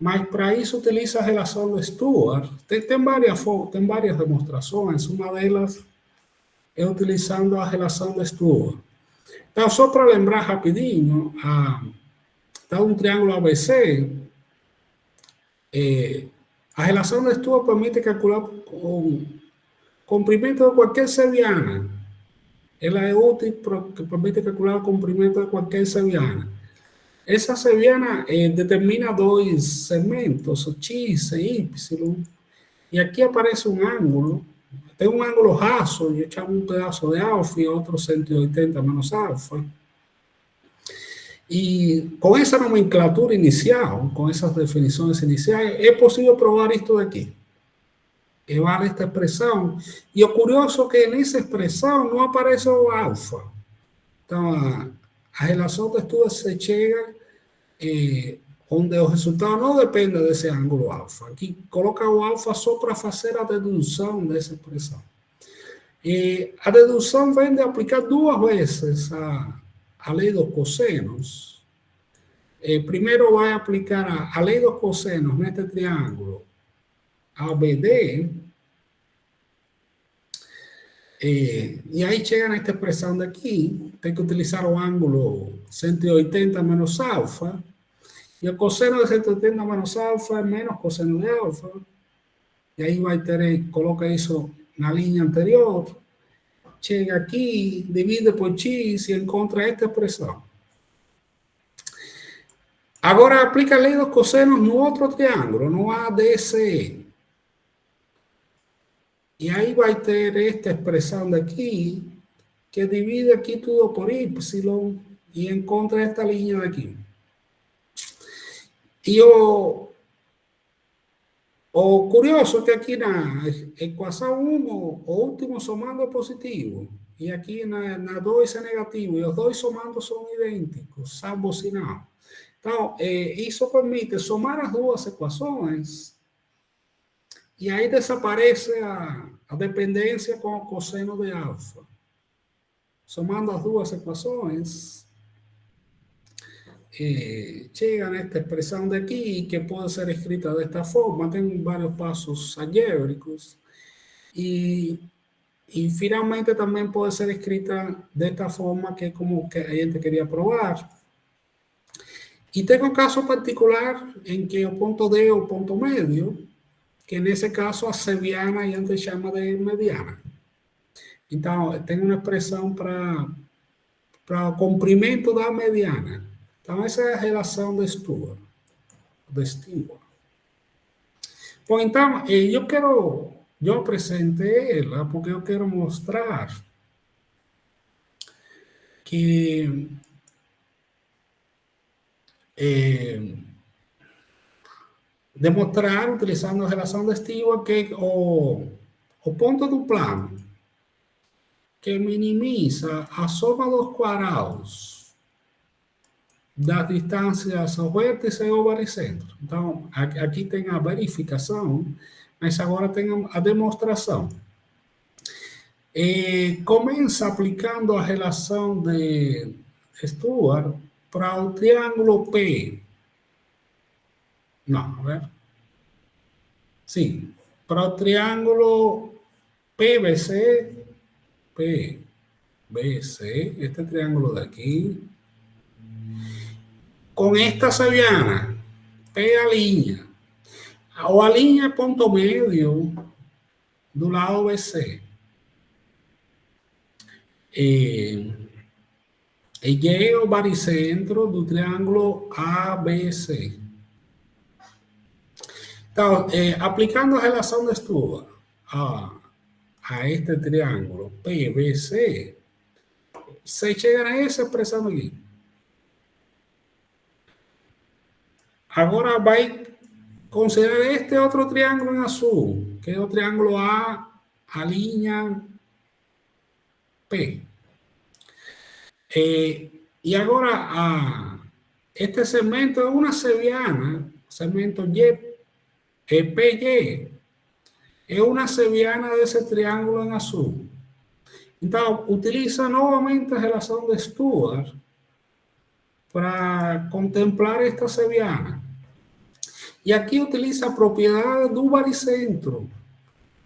mas para isso utiliza a relação de Stewart. Tem várias demonstrações, uma delas é utilizando a relação de Stewart. Então, só para lembrar rapidinho, está um triângulo ABC, a relação de Stewart permite calcular o comprimento de qualquer seviana. Ela é útil porque permite calcular o comprimento de qualquer seviana. Essa seviana determina dois segmentos, o x e y, e aqui aparece um ângulo, tem um ângulo raso, eu chamo um pedaço de alfa e outro 180 menos alfa. E com essa nomenclatura inicial, com essas definições iniciais, é possível provar isto daqui, que vale esta expressão. E o curioso é que nessa expressão não aparece o alfa. Então, a relação de Stewart se chega onde o resultado não depende desse ângulo alfa. Aqui coloca o alfa só para fazer a dedução dessa expressão. A dedução vem de aplicar duas vezes a lei dos cossenos. Primeiro vai aplicar a lei dos cossenos neste triângulo ABD, e aí chega nesta expressão daqui, tem que utilizar o ângulo 180 menos alfa, e o cosseno de 180 menos alfa é menos cosseno de alfa, e aí vai ter, coloca isso na linha anterior, chega aqui, divide por x e encontra esta expressão. Agora aplica a lei dos cossenos no outro triângulo, no ADCE. E aí vai ter esta expressão daqui, que divide aqui tudo por y, e encontra esta linha daqui. E o curioso é que aqui na equação 1, o último somando é positivo, e aqui na 2 é negativo, e os dois somando são idênticos, salvo o sinal. Então, isso permite somar as duas equações, e aí desaparece a dependência com o cosseno de alfa. Somando as duas equações, chega nesta expressão daqui, que pode ser escrita desta forma, tem vários passos algébricos, e finalmente também pode ser escrita desta forma, que é como que a gente queria provar. E tem um caso particular em que o ponto D é o ponto médio, que nesse caso a seviana a gente chama de mediana. Então, tem uma expressão para o comprimento da mediana. Então, essa é a relação de Stewart. Bom, então, eu apresentei ela porque eu quero mostrar que demonstrar, utilizando a relação de Stewart, que o ponto do plano que minimiza a soma dos quadrados das distâncias ao vértice ou baricentro. Então, aqui tem a verificação, mas agora tem a demonstração. Começa aplicando a relação de Stewart para o triângulo P. Não, a ver. Sim, para o triângulo PBC, este triângulo daqui, com esta seviana, P a linha, ou a linha ponto médio do lado BC. E é o baricentro do triângulo ABC. Então, aplicando a relação de Stewart a este triângulo PBC, se chega a essa expressão aqui. Agora vai considerar este outro triângulo em azul, que é o triângulo A linha P. E agora, este segmento é uma seviana, segmento PY, é uma seviana desse triângulo em azul. Então, utiliza novamente a relação de Stewart para contemplar esta seviana. E aqui utiliza a propriedade do baricentro,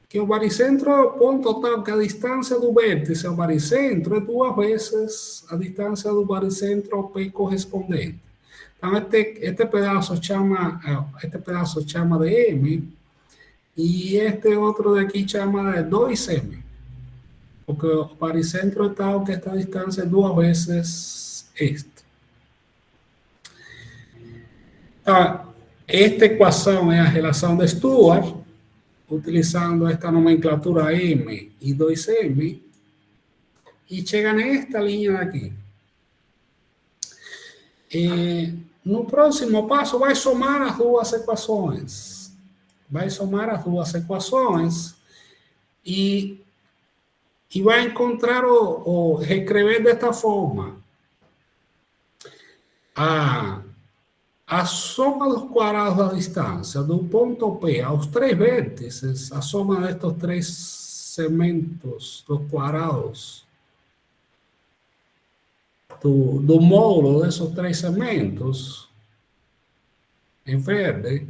que o baricentro é o ponto tal que a distância do vértice ao baricentro é 2 vezes a distância do baricentro ao P correspondente. Então, este pedaço chama de M, e este outro daqui chama de 2M, porque o baricentro é tal que esta distância é 2 vezes este. Então, esta equação é a relação de Stewart, utilizando esta nomenclatura M e 2M, e chega nesta linha aqui. No próximo passo, vai somar as duas equações. E vai encontrar reescrever desta forma. A soma dos quadrados da distância do ponto P aos 3 vértices, a soma destes 3 segmentos dos quadrados do módulo desses 3 segmentos em verde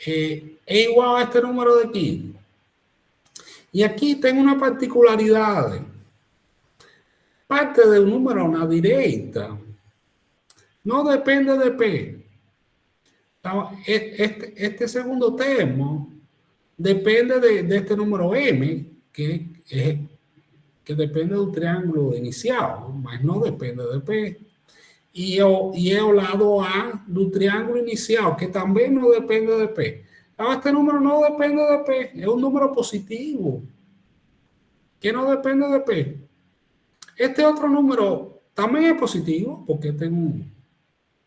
é igual a este número daqui. E aqui tem uma particularidade. Parte do número na direita não depende de P. Então, este segundo termo depende deste número M, que depende do triângulo inicial, mas não depende de P. E é o lado A do triângulo inicial, que também não depende de P. Então, este número não depende de P. É um número positivo, que não depende de P. Este outro número também é positivo, porque tem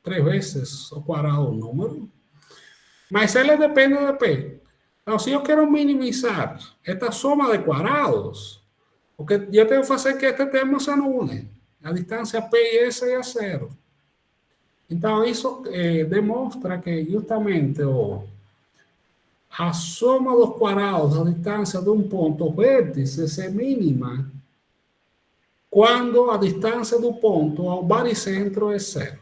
3 vezes o quadrado do número, mas ele depende de P. Então, se eu quero minimizar esta soma de quadrados, porque eu tenho que fazer que este termo se anule. A distância P e S é 0. Então, isso demonstra que justamente a soma dos quadrados da distância de um ponto ao vértice é mínima quando a distância do ponto ao baricentro é 0.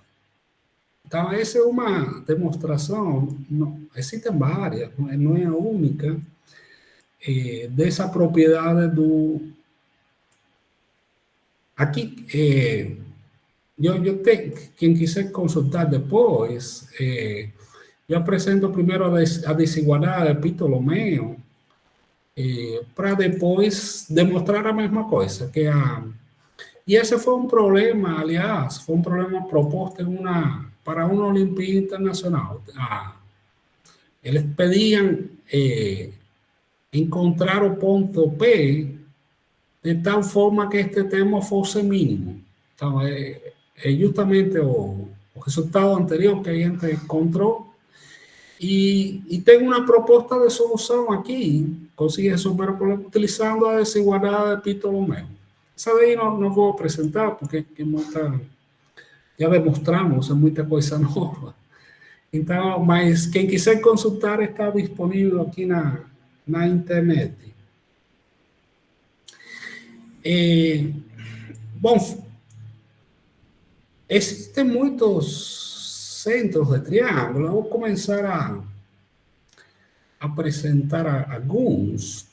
Então, essa é uma demonstração, existem várias, não é a única, dessa propriedade do... Aqui, quem quiser consultar depois, eu apresento primeiro a desigualdade de Ptolomeu, para depois demonstrar a mesma coisa, e esse foi um problema, aliás, foi um problema proposto para uma Olimpíada Internacional. Eles pediam encontrar o ponto P de tal forma que este termo fosse mínimo. Então, é justamente o resultado anterior que a gente encontrou. E tem uma proposta de solução aqui, conseguir resolver o problema utilizando a desigualdade de Ptolomeu. Essa daí não vou apresentar, porque já demonstramos, é muita coisa nova. Então, mas quem quiser consultar está disponível aqui na internet. Bom, existem muitos centros de triângulo. Eu vou começar a apresentar alguns.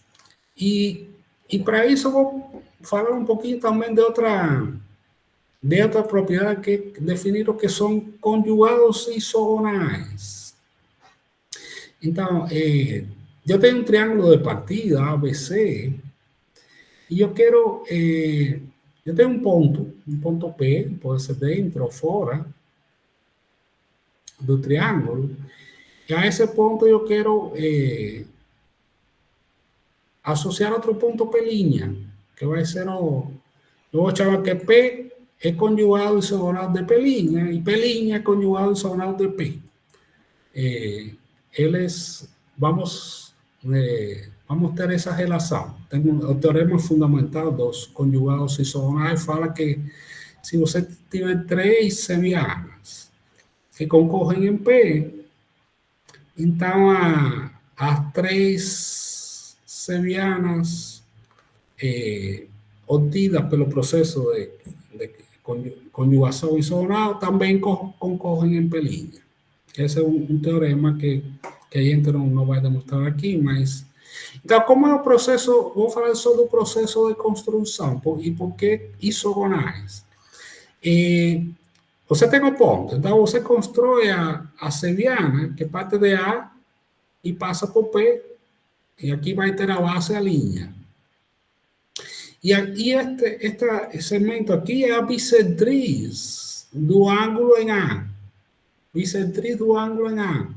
E para isso eu vou falar um pouquinho também de outra propriedade que definir o que são conjugados isogonais. Então, eu tenho um triângulo de partida, ABC, e eu quero... eu tenho um ponto P, pode ser dentro ou fora do triângulo, e a esse ponto eu quero associar outro ponto P', que vai ser eu vou chamar que P é conjugado isogonal de P', e P' é conjugado isogonal de P. Eles, vamos ter essa relação. Tem o teorema fundamental dos conjugados isogonais fala que se você tiver três sevianas que concorrem em P, então as três sevianas obtidas pelo processo de conjugação isogonal também concorrem em P'. Esse é um teorema que a gente não vai demonstrar aqui, mas... Então, como é o processo... Vou falar só do processo de construção e por que isogonais. Você tem um ponto, então você constrói a seviana, que parte de A e passa por P, e aqui vai ter a base a linha. E este segmento aqui é a bissetriz do ângulo em A. Bissetriz do ângulo em A.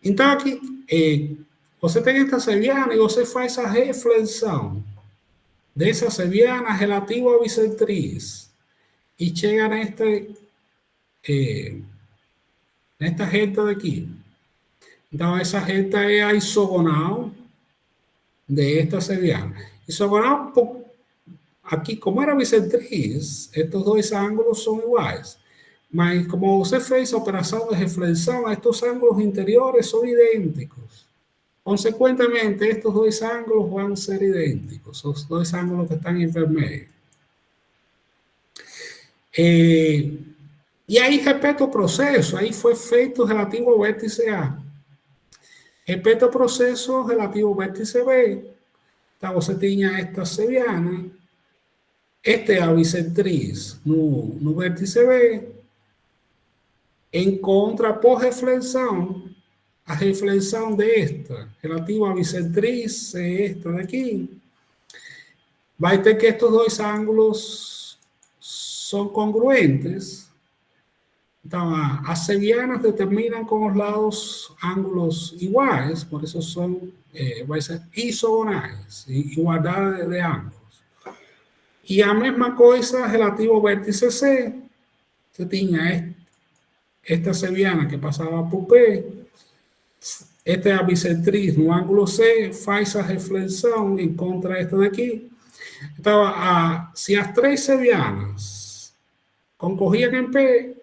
Então, aqui, você tem esta seviana e você faz a reflexão dessa seviana relativa à bissetriz e chega nesta reta daqui. Então, essa reta é a isogonal desta seviana. Isogonal, aqui, como era bissetriz, estes dois ângulos são iguais. Mas, como você fez a operação de reflexão, estes ângulos interiores são idênticos. Consequentemente, estes dois ângulos vão ser idênticos, os dois ângulos que estão em vermelho. E aí, repete o processo, aí foi feito relativo ao vértice A. Repete o processo relativo ao vértice B. Então, você tinha esta seviana, esta é a bissetriz no vértice B, encontra por reflexão, a reflexão desta, relativa à bissetriz, é esta daqui, vai ter que estes dois ângulos são congruentes. Então, as sevianas determinam com os lados ângulos iguais, por isso vai ser isogonais, igualdade de ângulos. E a mesma coisa relativa ao vértice C, você tinha esta seviana que passava por P, esta é a bissetriz no ângulo C, faz a reflexão, encontra esta daqui. Então, se as três sevianas concorriam em P,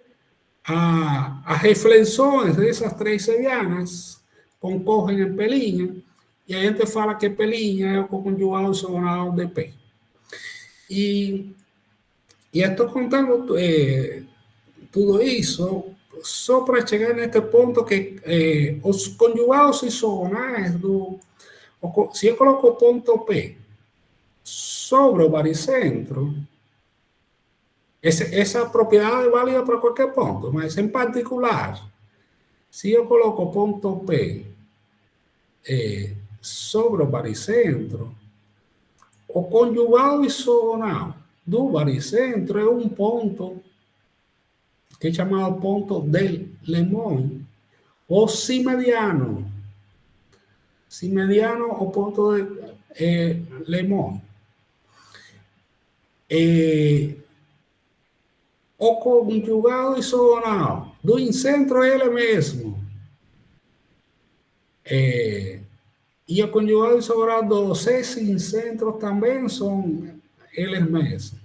as reflexões dessas três sevianas concorrem em P', e a gente fala que P' é o conjugado isogonal de P. E estou contando tudo isso só para chegar neste ponto que os conjugados isogonais se eu coloco o ponto P sobre o baricentro, essa propriedade é válida para qualquer ponto, mas em particular, Se eu coloco ponto P sobre o baricentro, o conjugado isogonal do baricentro é um ponto que é chamado ponto de Lemon, ou simediano. Simediano ou ponto de Lemon. O conjugado isogonal do incentro é ele mesmo. E o conjugado isogonal dos incentros também são eles mesmos.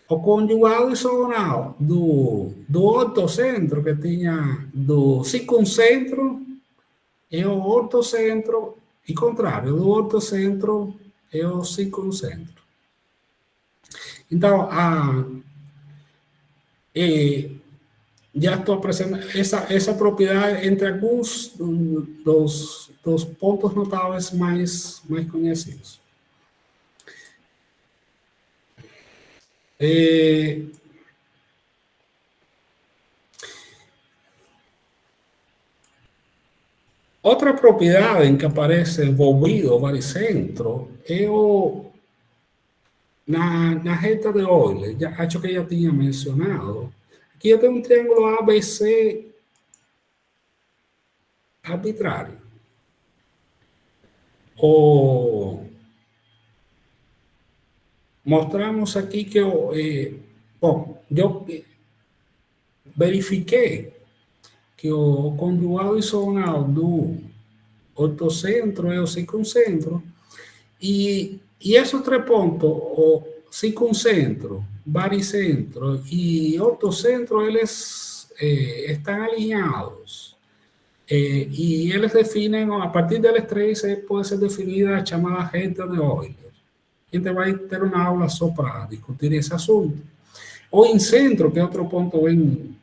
O conjugado isogonal do ortocentro, que tinha do circuncentro, é o ortocentro, e contrário, do ortocentro é o circuncentro. Então, já estou apresentando essa propriedade entre alguns dos pontos notáveis mais conhecidos. Outra propriedade em que aparece envolvido o baricentro é na reta de Euler. Acho que já tinha mencionado. Aqui eu tenho um triângulo ABC arbitrário. Mostramos aqui que eu verifiquei que o conjugado isogonal do ortocentro é o circuncentro, e esses três pontos, o circuncentro, baricentro e ortocentro, eles estão alinhados. E eles definem, a partir deles três, pode ser definida a chamada reta de Euler. A gente vai ter uma aula só para discutir esse assunto. O incentro, que é outro ponto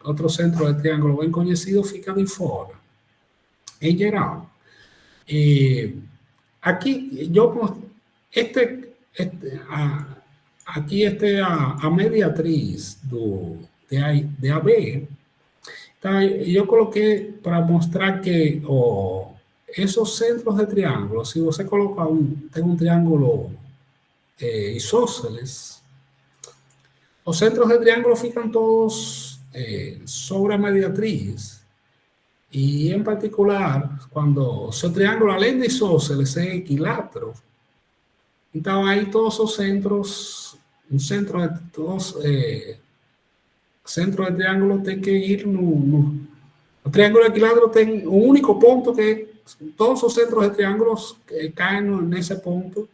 outro centro de triângulo bem conhecido, fica de fora, em geral. Aqui, aqui a mediatriz de AB. Então, eu coloquei para mostrar que esos centros de triângulo, se você coloca tem um triângulo isósceles, os centros de triângulo ficam todos sobre a mediatriz. E, em particular, quando seu triângulo, além de isósceles, é equilátero, então aí todos os centros, centro de triângulo tem que ir no triângulo equilátero tem um único ponto que todos os centros de triângulos caem nesse ponto,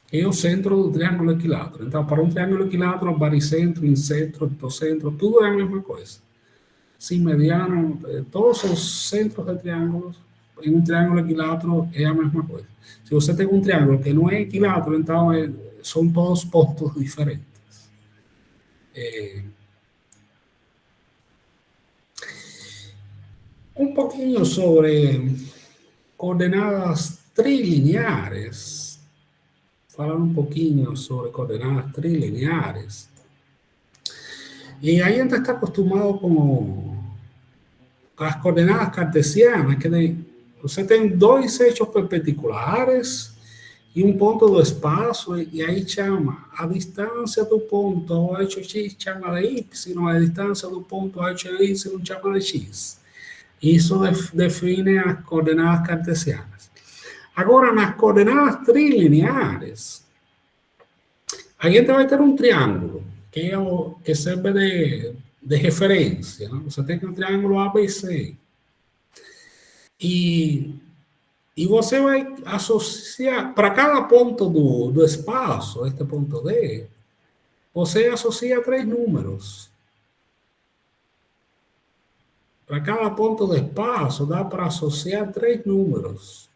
que é o centro do triângulo equilátero. Então, para um triângulo equilátero, baricentro, incentro, ortocentro, tudo é a mesma coisa. Sim, mediano, todos os centros de triângulos em um triângulo equilátero é a mesma coisa. Se você tem um triângulo que não é equilátero, então são todos pontos diferentes. Um pouquinho sobre coordenadas trilineares. Falar um pouquinho sobre coordenadas trilineares. E aí a gente está acostumado com as coordenadas cartesianas, que você tem dois eixos perpendiculares e um ponto do espaço, e aí chama a distância do ponto ao eixo x, chama de y, a distância do ponto ao eixo y, chama de x. Isso define as coordenadas cartesianas. Agora, nas coordenadas trilineares, a gente vai ter um triângulo, que serve de referência. Né? Você tem um triângulo ABC. E você vai associar, para cada ponto do espaço, este ponto D, você associa três números. Para cada ponto do espaço, dá para associar três números.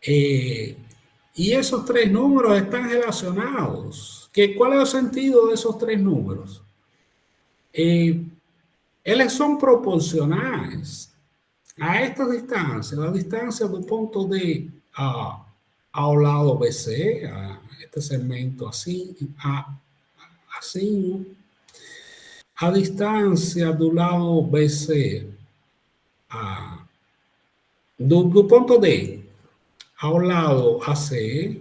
E esses três números estão relacionados. ¿Cuál é o sentido desses três números? Eles são proporcionais a esta distância, a distância do ponto D ao lado BC, a este segmento assim, assim, a distância do lado BC, do ponto D ao lado AC,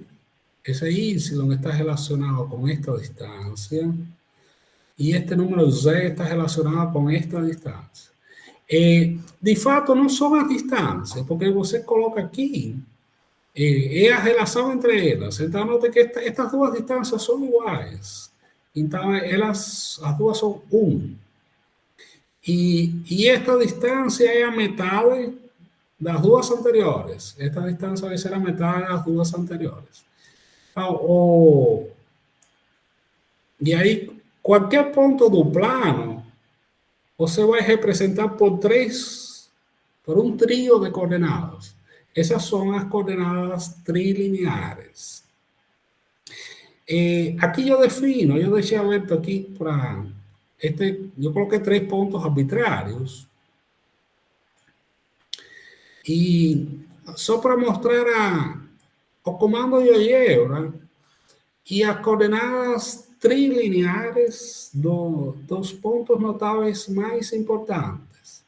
ese Y está relacionado con esta distancia y este número Z está relacionado com esta distância. De fato, não são as distâncias, porque você coloca aqui é a relação entre elas. Então, note que estas duas distâncias são iguais. Então, as duas são 1. E esta distância é a metade das duas anteriores. Esta distância vai ser a metade das duas anteriores. Então, e aí, qualquer ponto do plano, você vai representar por um trio de coordenadas. Essas são as coordenadas trilineares. Aqui eu defino, eu deixei aberto aqui para... eu coloquei 3 pontos arbitrários. E só para mostrar o comando de álgebra e as coordenadas trilineares dos pontos notáveis mais importantes.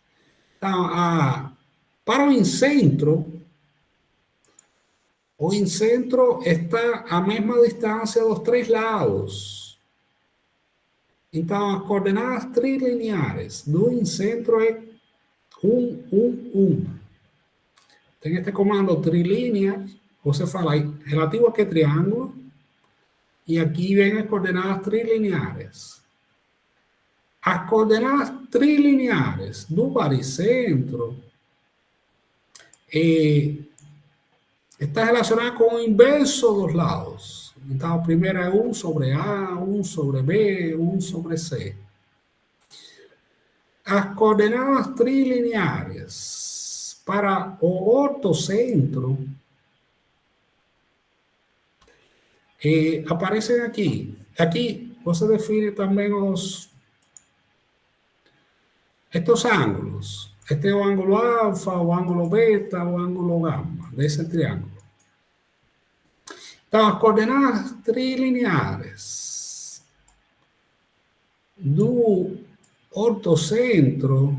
Então, para o incentro está a mesma distância dos 3 lados. Então, as coordenadas trilineares do incentro é 1, 1, 1. Tem este comando trilínea, você fala aí, relativo a que triângulo, e aqui vem as coordenadas trilineares. As coordenadas trilineares do baricentro está relacionada com o inverso dos lados. Então, a primeira é 1 sobre A, 1 sobre B, 1 sobre C. As coordenadas trilineares para o ortocentro aparecem aqui. Aqui você define também estes ângulos. Este é o ângulo alfa, o ângulo beta, o ângulo gama desse triângulo. Então, as coordenadas trilineares do ortocentro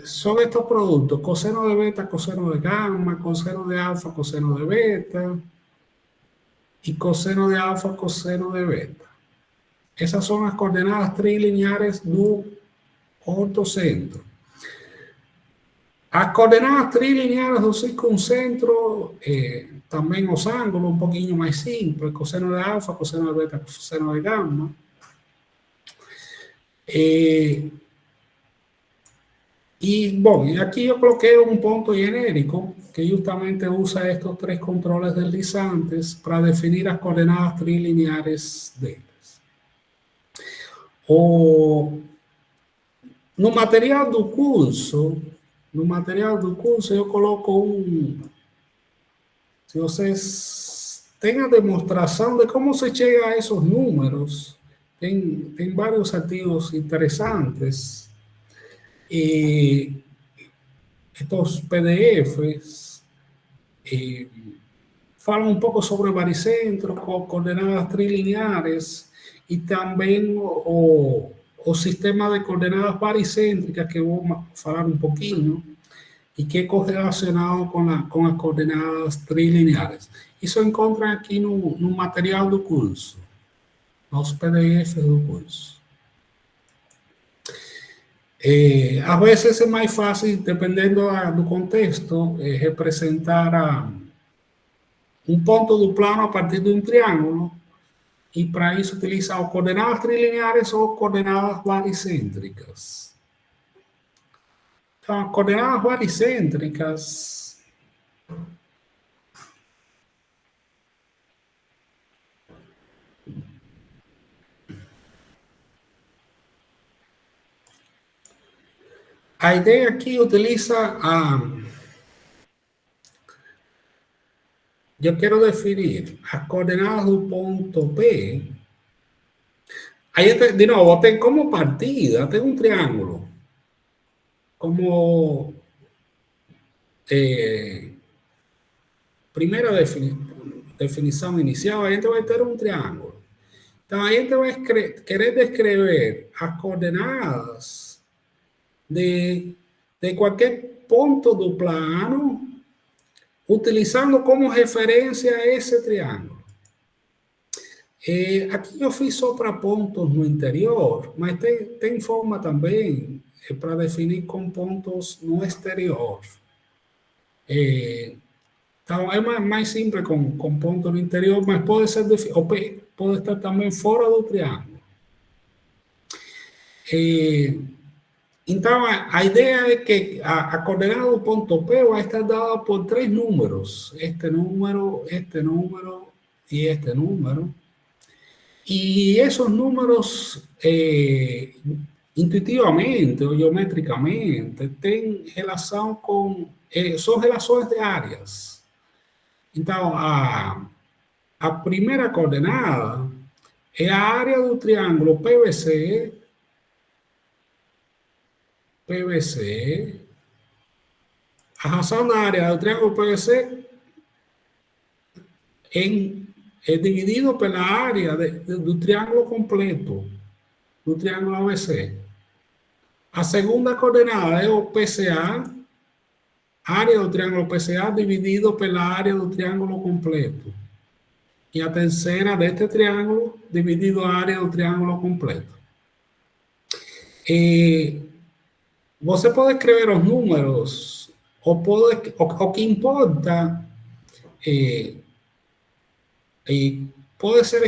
são estes produtos: cosseno de beta, cosseno de gama, cosseno de alfa, cosseno de beta e cosseno de alfa, cosseno de beta. Essas são as coordenadas trilineares do ortocentro. As coordenadas trilineares do circuncentro, também os ângulos um pouquinho mais simples: cosseno de alfa, cosseno de beta, cosseno de gama. Bom, aqui eu coloquei um ponto genérico que justamente usa estes 3 controles deslizantes para definir as coordenadas trilineares deles. No material do curso, eu coloco se vocês têm a demonstração de como se chega a esses números, tem vários artigos interessantes. E estes PDFs falam um pouco sobre o baricentro, com coordenadas trilineares, e também o sistema de coordenadas baricêntricas, que eu vou falar um pouquinho, e que é correlacionado com as coordenadas trilineares. Isso encontra aqui no material do curso, nos PDFs do curso. Às vezes é mais fácil, dependendo do contexto, representar um ponto do plano a partir de um triângulo, e para isso utilizar ou coordenadas trilineares ou coordenadas baricêntricas. Então, as coordenadas baricêntricas a ideia aqui utiliza eu quero definir as coordenadas do ponto P. Aí, de novo, tem como partida, tem um triângulo. Como primeira definição inicial, a gente vai ter um triângulo. También te va a querer describir las coordenadas de cualquier punto del plano utilizando como referencia ese triángulo. Aqui eu fiz só para pontos no interior, mas tem forma também para definir com pontos no exterior. Então, é mais simples com ponto no interior, mas pode ser pode estar também fora do triângulo. Então, a ideia é que a coordenada do ponto P vai estar dada por 3 números. Este número e este número. Y esos números intuitivamente o geométricamente tienen relación con, son relaciones de áreas. Entonces, a primera coordenada es a área del triángulo PVC, a razón da área del triángulo PVC es dividido por la área del triángulo completo, del triángulo ABC. A segunda coordenada es o PCA, área del triángulo PCA dividido por la área del triángulo completo. Y a tercera de este triángulo dividido a área del triángulo completo. Você pode escrever os números, o que importa puede ser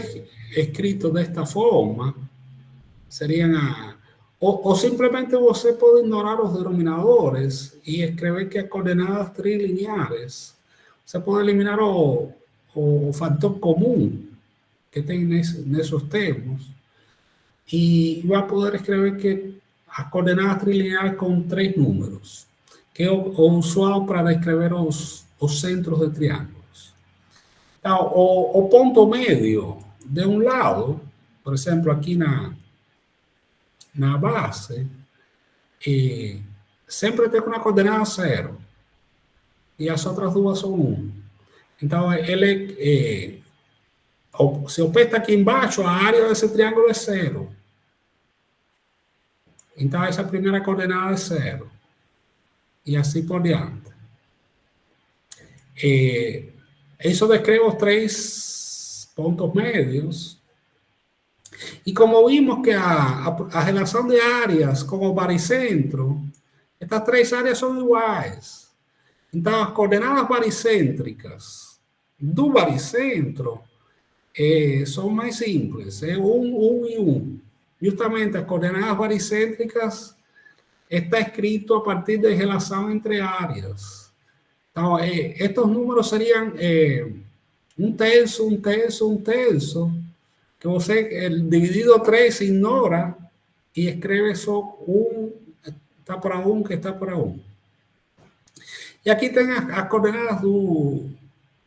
escrito de esta forma, serían o simplemente você puede ignorar los denominadores y escribir que as coordenadas trilineares, se puede eliminar o factor común que tem esos términos y va a poder escribir que as coordenadas trilineares con 3 números, que es o usual para descrever os centros de triángulo. O ponto médio de um lado, por exemplo, aqui na base, sempre tem uma coordenada 0. E as outras duas são 1. Então, se o P está aqui embaixo, a área desse triângulo é 0. Então, essa primeira coordenada é 0. E assim por diante. Isso descreve os 3 pontos médios. Y como vimos que a relación de áreas como baricentro, estas 3 áreas son iguales. Entonces, las coordenadas baricéntricas do baricentro son más simples, es 1, 1 y 1. Justamente las coordenadas baricéntricas está escrito a partir de relación entre áreas. Entonces, estos números serían 1 terço, 1 terço, 1 terço, que você, el dividido 3 se ignora y escribe só 1, está para 1, que está para 1. Y aquí tem as coordenadas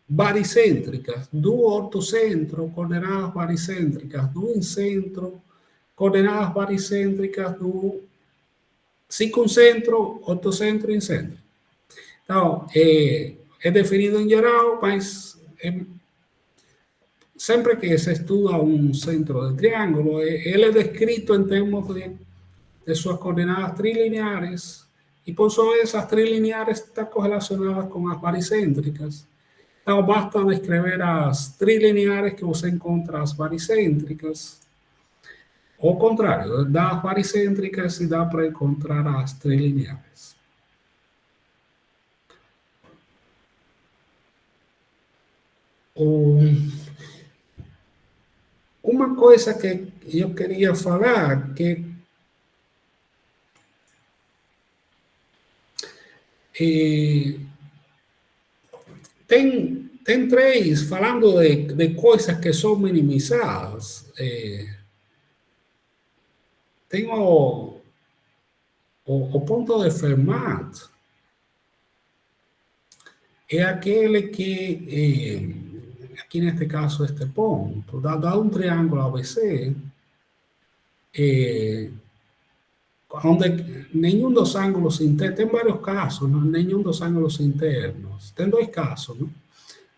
baricêntricas, do ortocentro, coordenadas baricêntricas do incentro, coordenadas baricêntricas do circuncentro, ortocentro e incentro. Então, é definido em geral, mas sempre que se estuda un centro de triángulo, él es descrito en términos de sus coordenadas trilineares, y por eso esas trilineares están correlacionadas con las baricéntricas. Entonces, basta descrever las trilineares que você encontra as baricéntricas, o contrário, dá as baricéntricas e dá para encontrar as trilineares. Uma coisa que eu queria falar, que tem 3, falando de coisas que são minimizadas, tem o ponto de Fermat, é aquele que, aqui neste caso, este ponto, dado um triângulo ABC, onde nenhum dos ângulos internos, tem vários casos, não? Nenhum dos ângulos internos, tem 2 casos, não?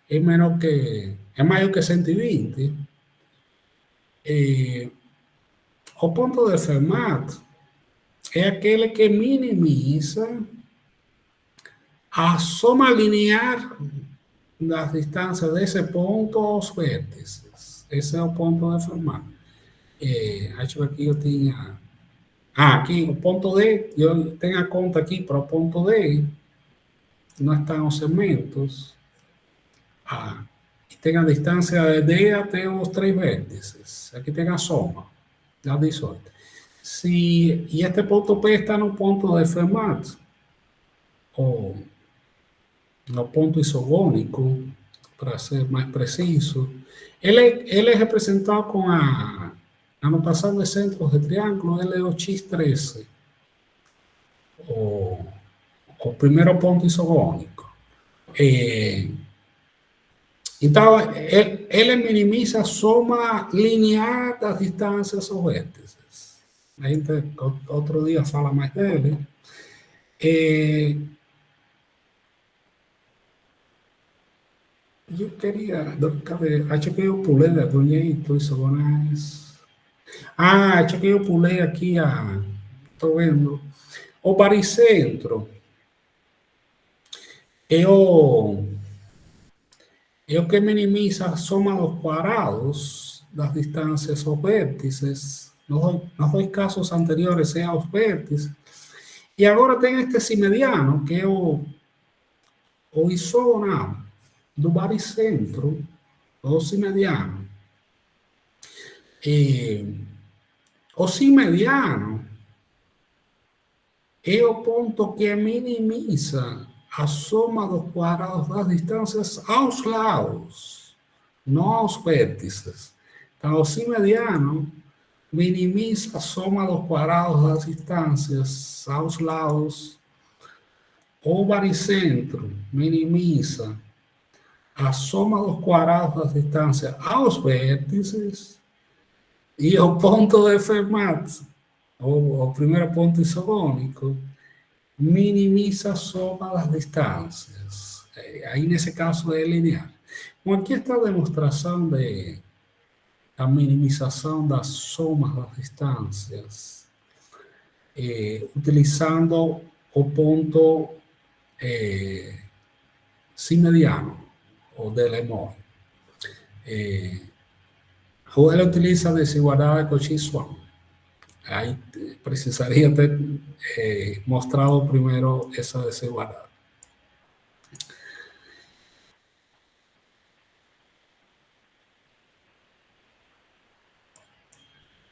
É maior que 120, o ponto de Fermat é aquele que minimiza a soma linear das distâncias desse ponto aos vértices. Esse é o ponto de Fermat. Acho que aqui eu tinha... aqui o ponto D, eu tenho a conta aqui para o ponto D, não estão os segmentos. E tem a distância de D até os 3 vértices. Aqui tem a soma, dá 18. E este ponto P está no ponto de Fermat, ou no ponto isogônico, para ser mais preciso. Ele é representado com a notação de centros de triângulo, ele é o X13, o primeiro ponto isogônico. Então, ele minimiza a soma linear das distâncias aos vértices. A gente outro dia fala mais dele. Eu queria... cadê? Acho que eu pulei de algum jeito isogonais. Acho que eu pulei aqui estou vendo. O baricentro é o que minimiza a soma dos quadrados das distâncias aos vértices. Nos dois casos anteriores é aos vértices. E agora tem este simediano, que é o isogonal do baricentro, o simediano. O simediano é o ponto que minimiza a soma dos quadrados das distâncias aos lados, não aos vértices. Então, o simediano minimiza a soma dos quadrados das distâncias aos lados. O baricentro minimiza a soma dos quadrados das distâncias aos vértices. E o ponto de Fermat, o primeiro ponto isogônico, minimiza a soma das distâncias. Aí, nesse caso, é linear. Bom, aqui está a demonstração da minimização da soma das distâncias, utilizando o ponto simediano, o de Lemoyne. Ou ele utiliza a desigualdade Cauchy-Swann. Aí precisaria ter mostrado primeiro essa desigualdade.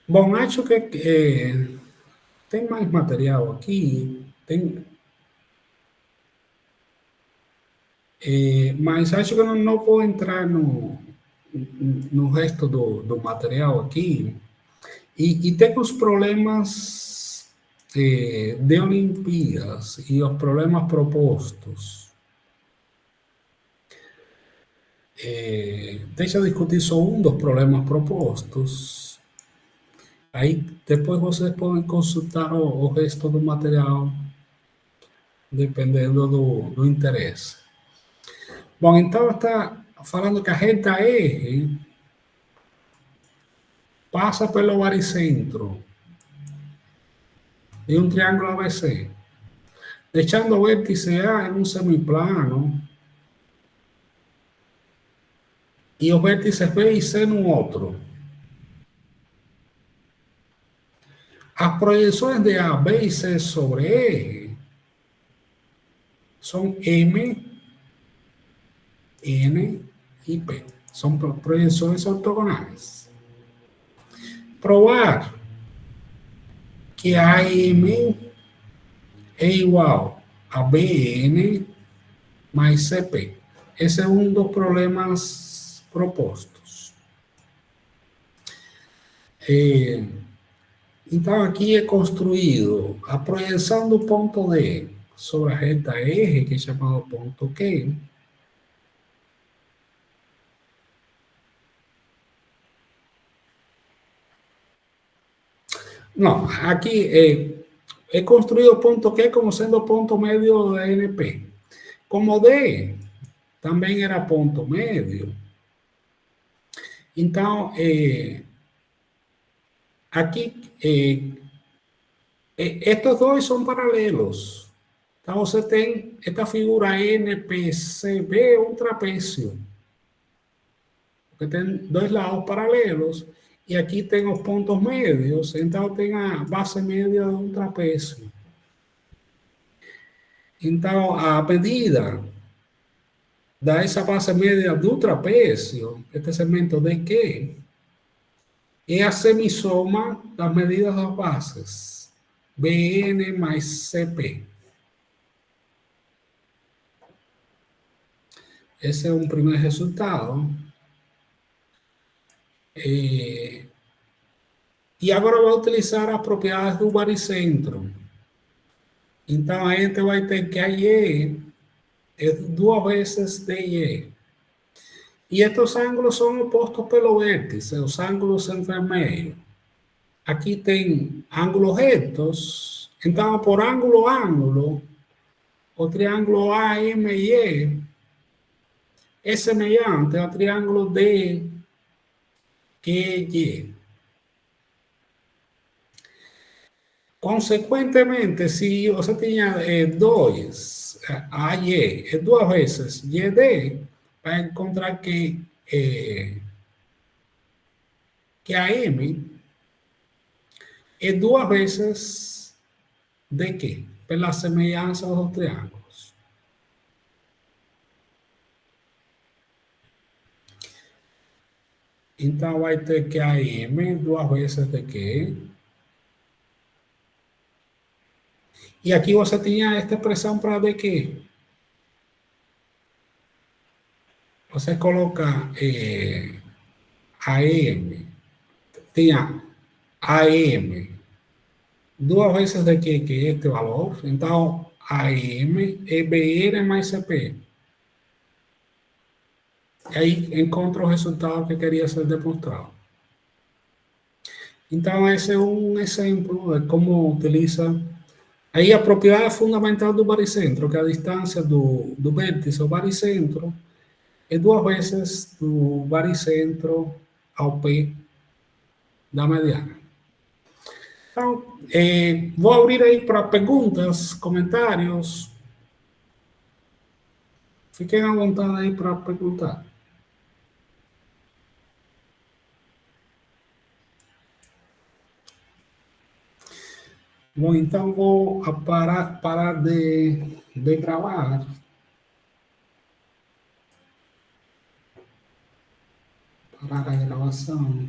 Bom, acho que tem mais material aqui, mas acho que eu não vou entrar no resto do material aqui. E tem os problemas de Olimpíadas e os problemas propostos. Deixa eu discutir só um dos problemas propostos. Aí depois vocês podem consultar o resto do material, dependendo do interesse. Bom, então está falando que a reta R passa pelo baricentro de um triângulo ABC, deixando o vértice A em um semiplano e os vértices B e C no outro. As projeções de A, B e C sobre E são M, N e P. São projeções ortogonais. Provar que AM é igual a BN mais CP. Esse é um dos problemas propostos. Então, aqui é construído a projeção do ponto D sobre a reta R, que é chamado ponto Q. Não, aqui é construído o ponto Q como sendo o ponto médio da NP. Como D também era ponto médio, então Aqui, estos dois são paralelos. Então, você tem esta figura NPCB, um trapézio. Porque tem dois lados paralelos. E aqui tem os pontos médios. Então, tem a base média de um trapézio. Então, a medida dessa base média do trapézio, este segmento de Q, é a semissoma das medidas das bases. BN mais CP. Esse é um primeiro resultado. E agora vai utilizar as propriedades do baricentro. Então, a gente vai ter que a Y é duas vezes DY. E estes ângulos são opostos pelo vértice, os ângulos em vermelho. Aqui tem ângulos retos. Então, por ângulo ângulo, o triângulo AME é semelhante ao triângulo DQY. Consequentemente, se você tinha dois, AY é duas vezes YD, vai encontrar que a M é duas vezes DQ, pela semelhança dos triângulos. Então, vai ter que a M duas vezes DQ. E aqui você tinha esta expressão para DQ. Você coloca AM, tinha AM, duas vezes DQ, que é este valor. Então, AM é BN mais CP. E aí encontra o resultado que queria ser demonstrado. Então, esse é um exemplo de como utiliza aí a propriedade fundamental do baricentro, que é a distância do vértice ao baricentro é duas vezes do baricentro ao P da mediana. Então, vou abrir aí para perguntas, comentários. Fiquem à vontade aí para perguntar. Bom, então vou parar de gravar. Parar a gravação.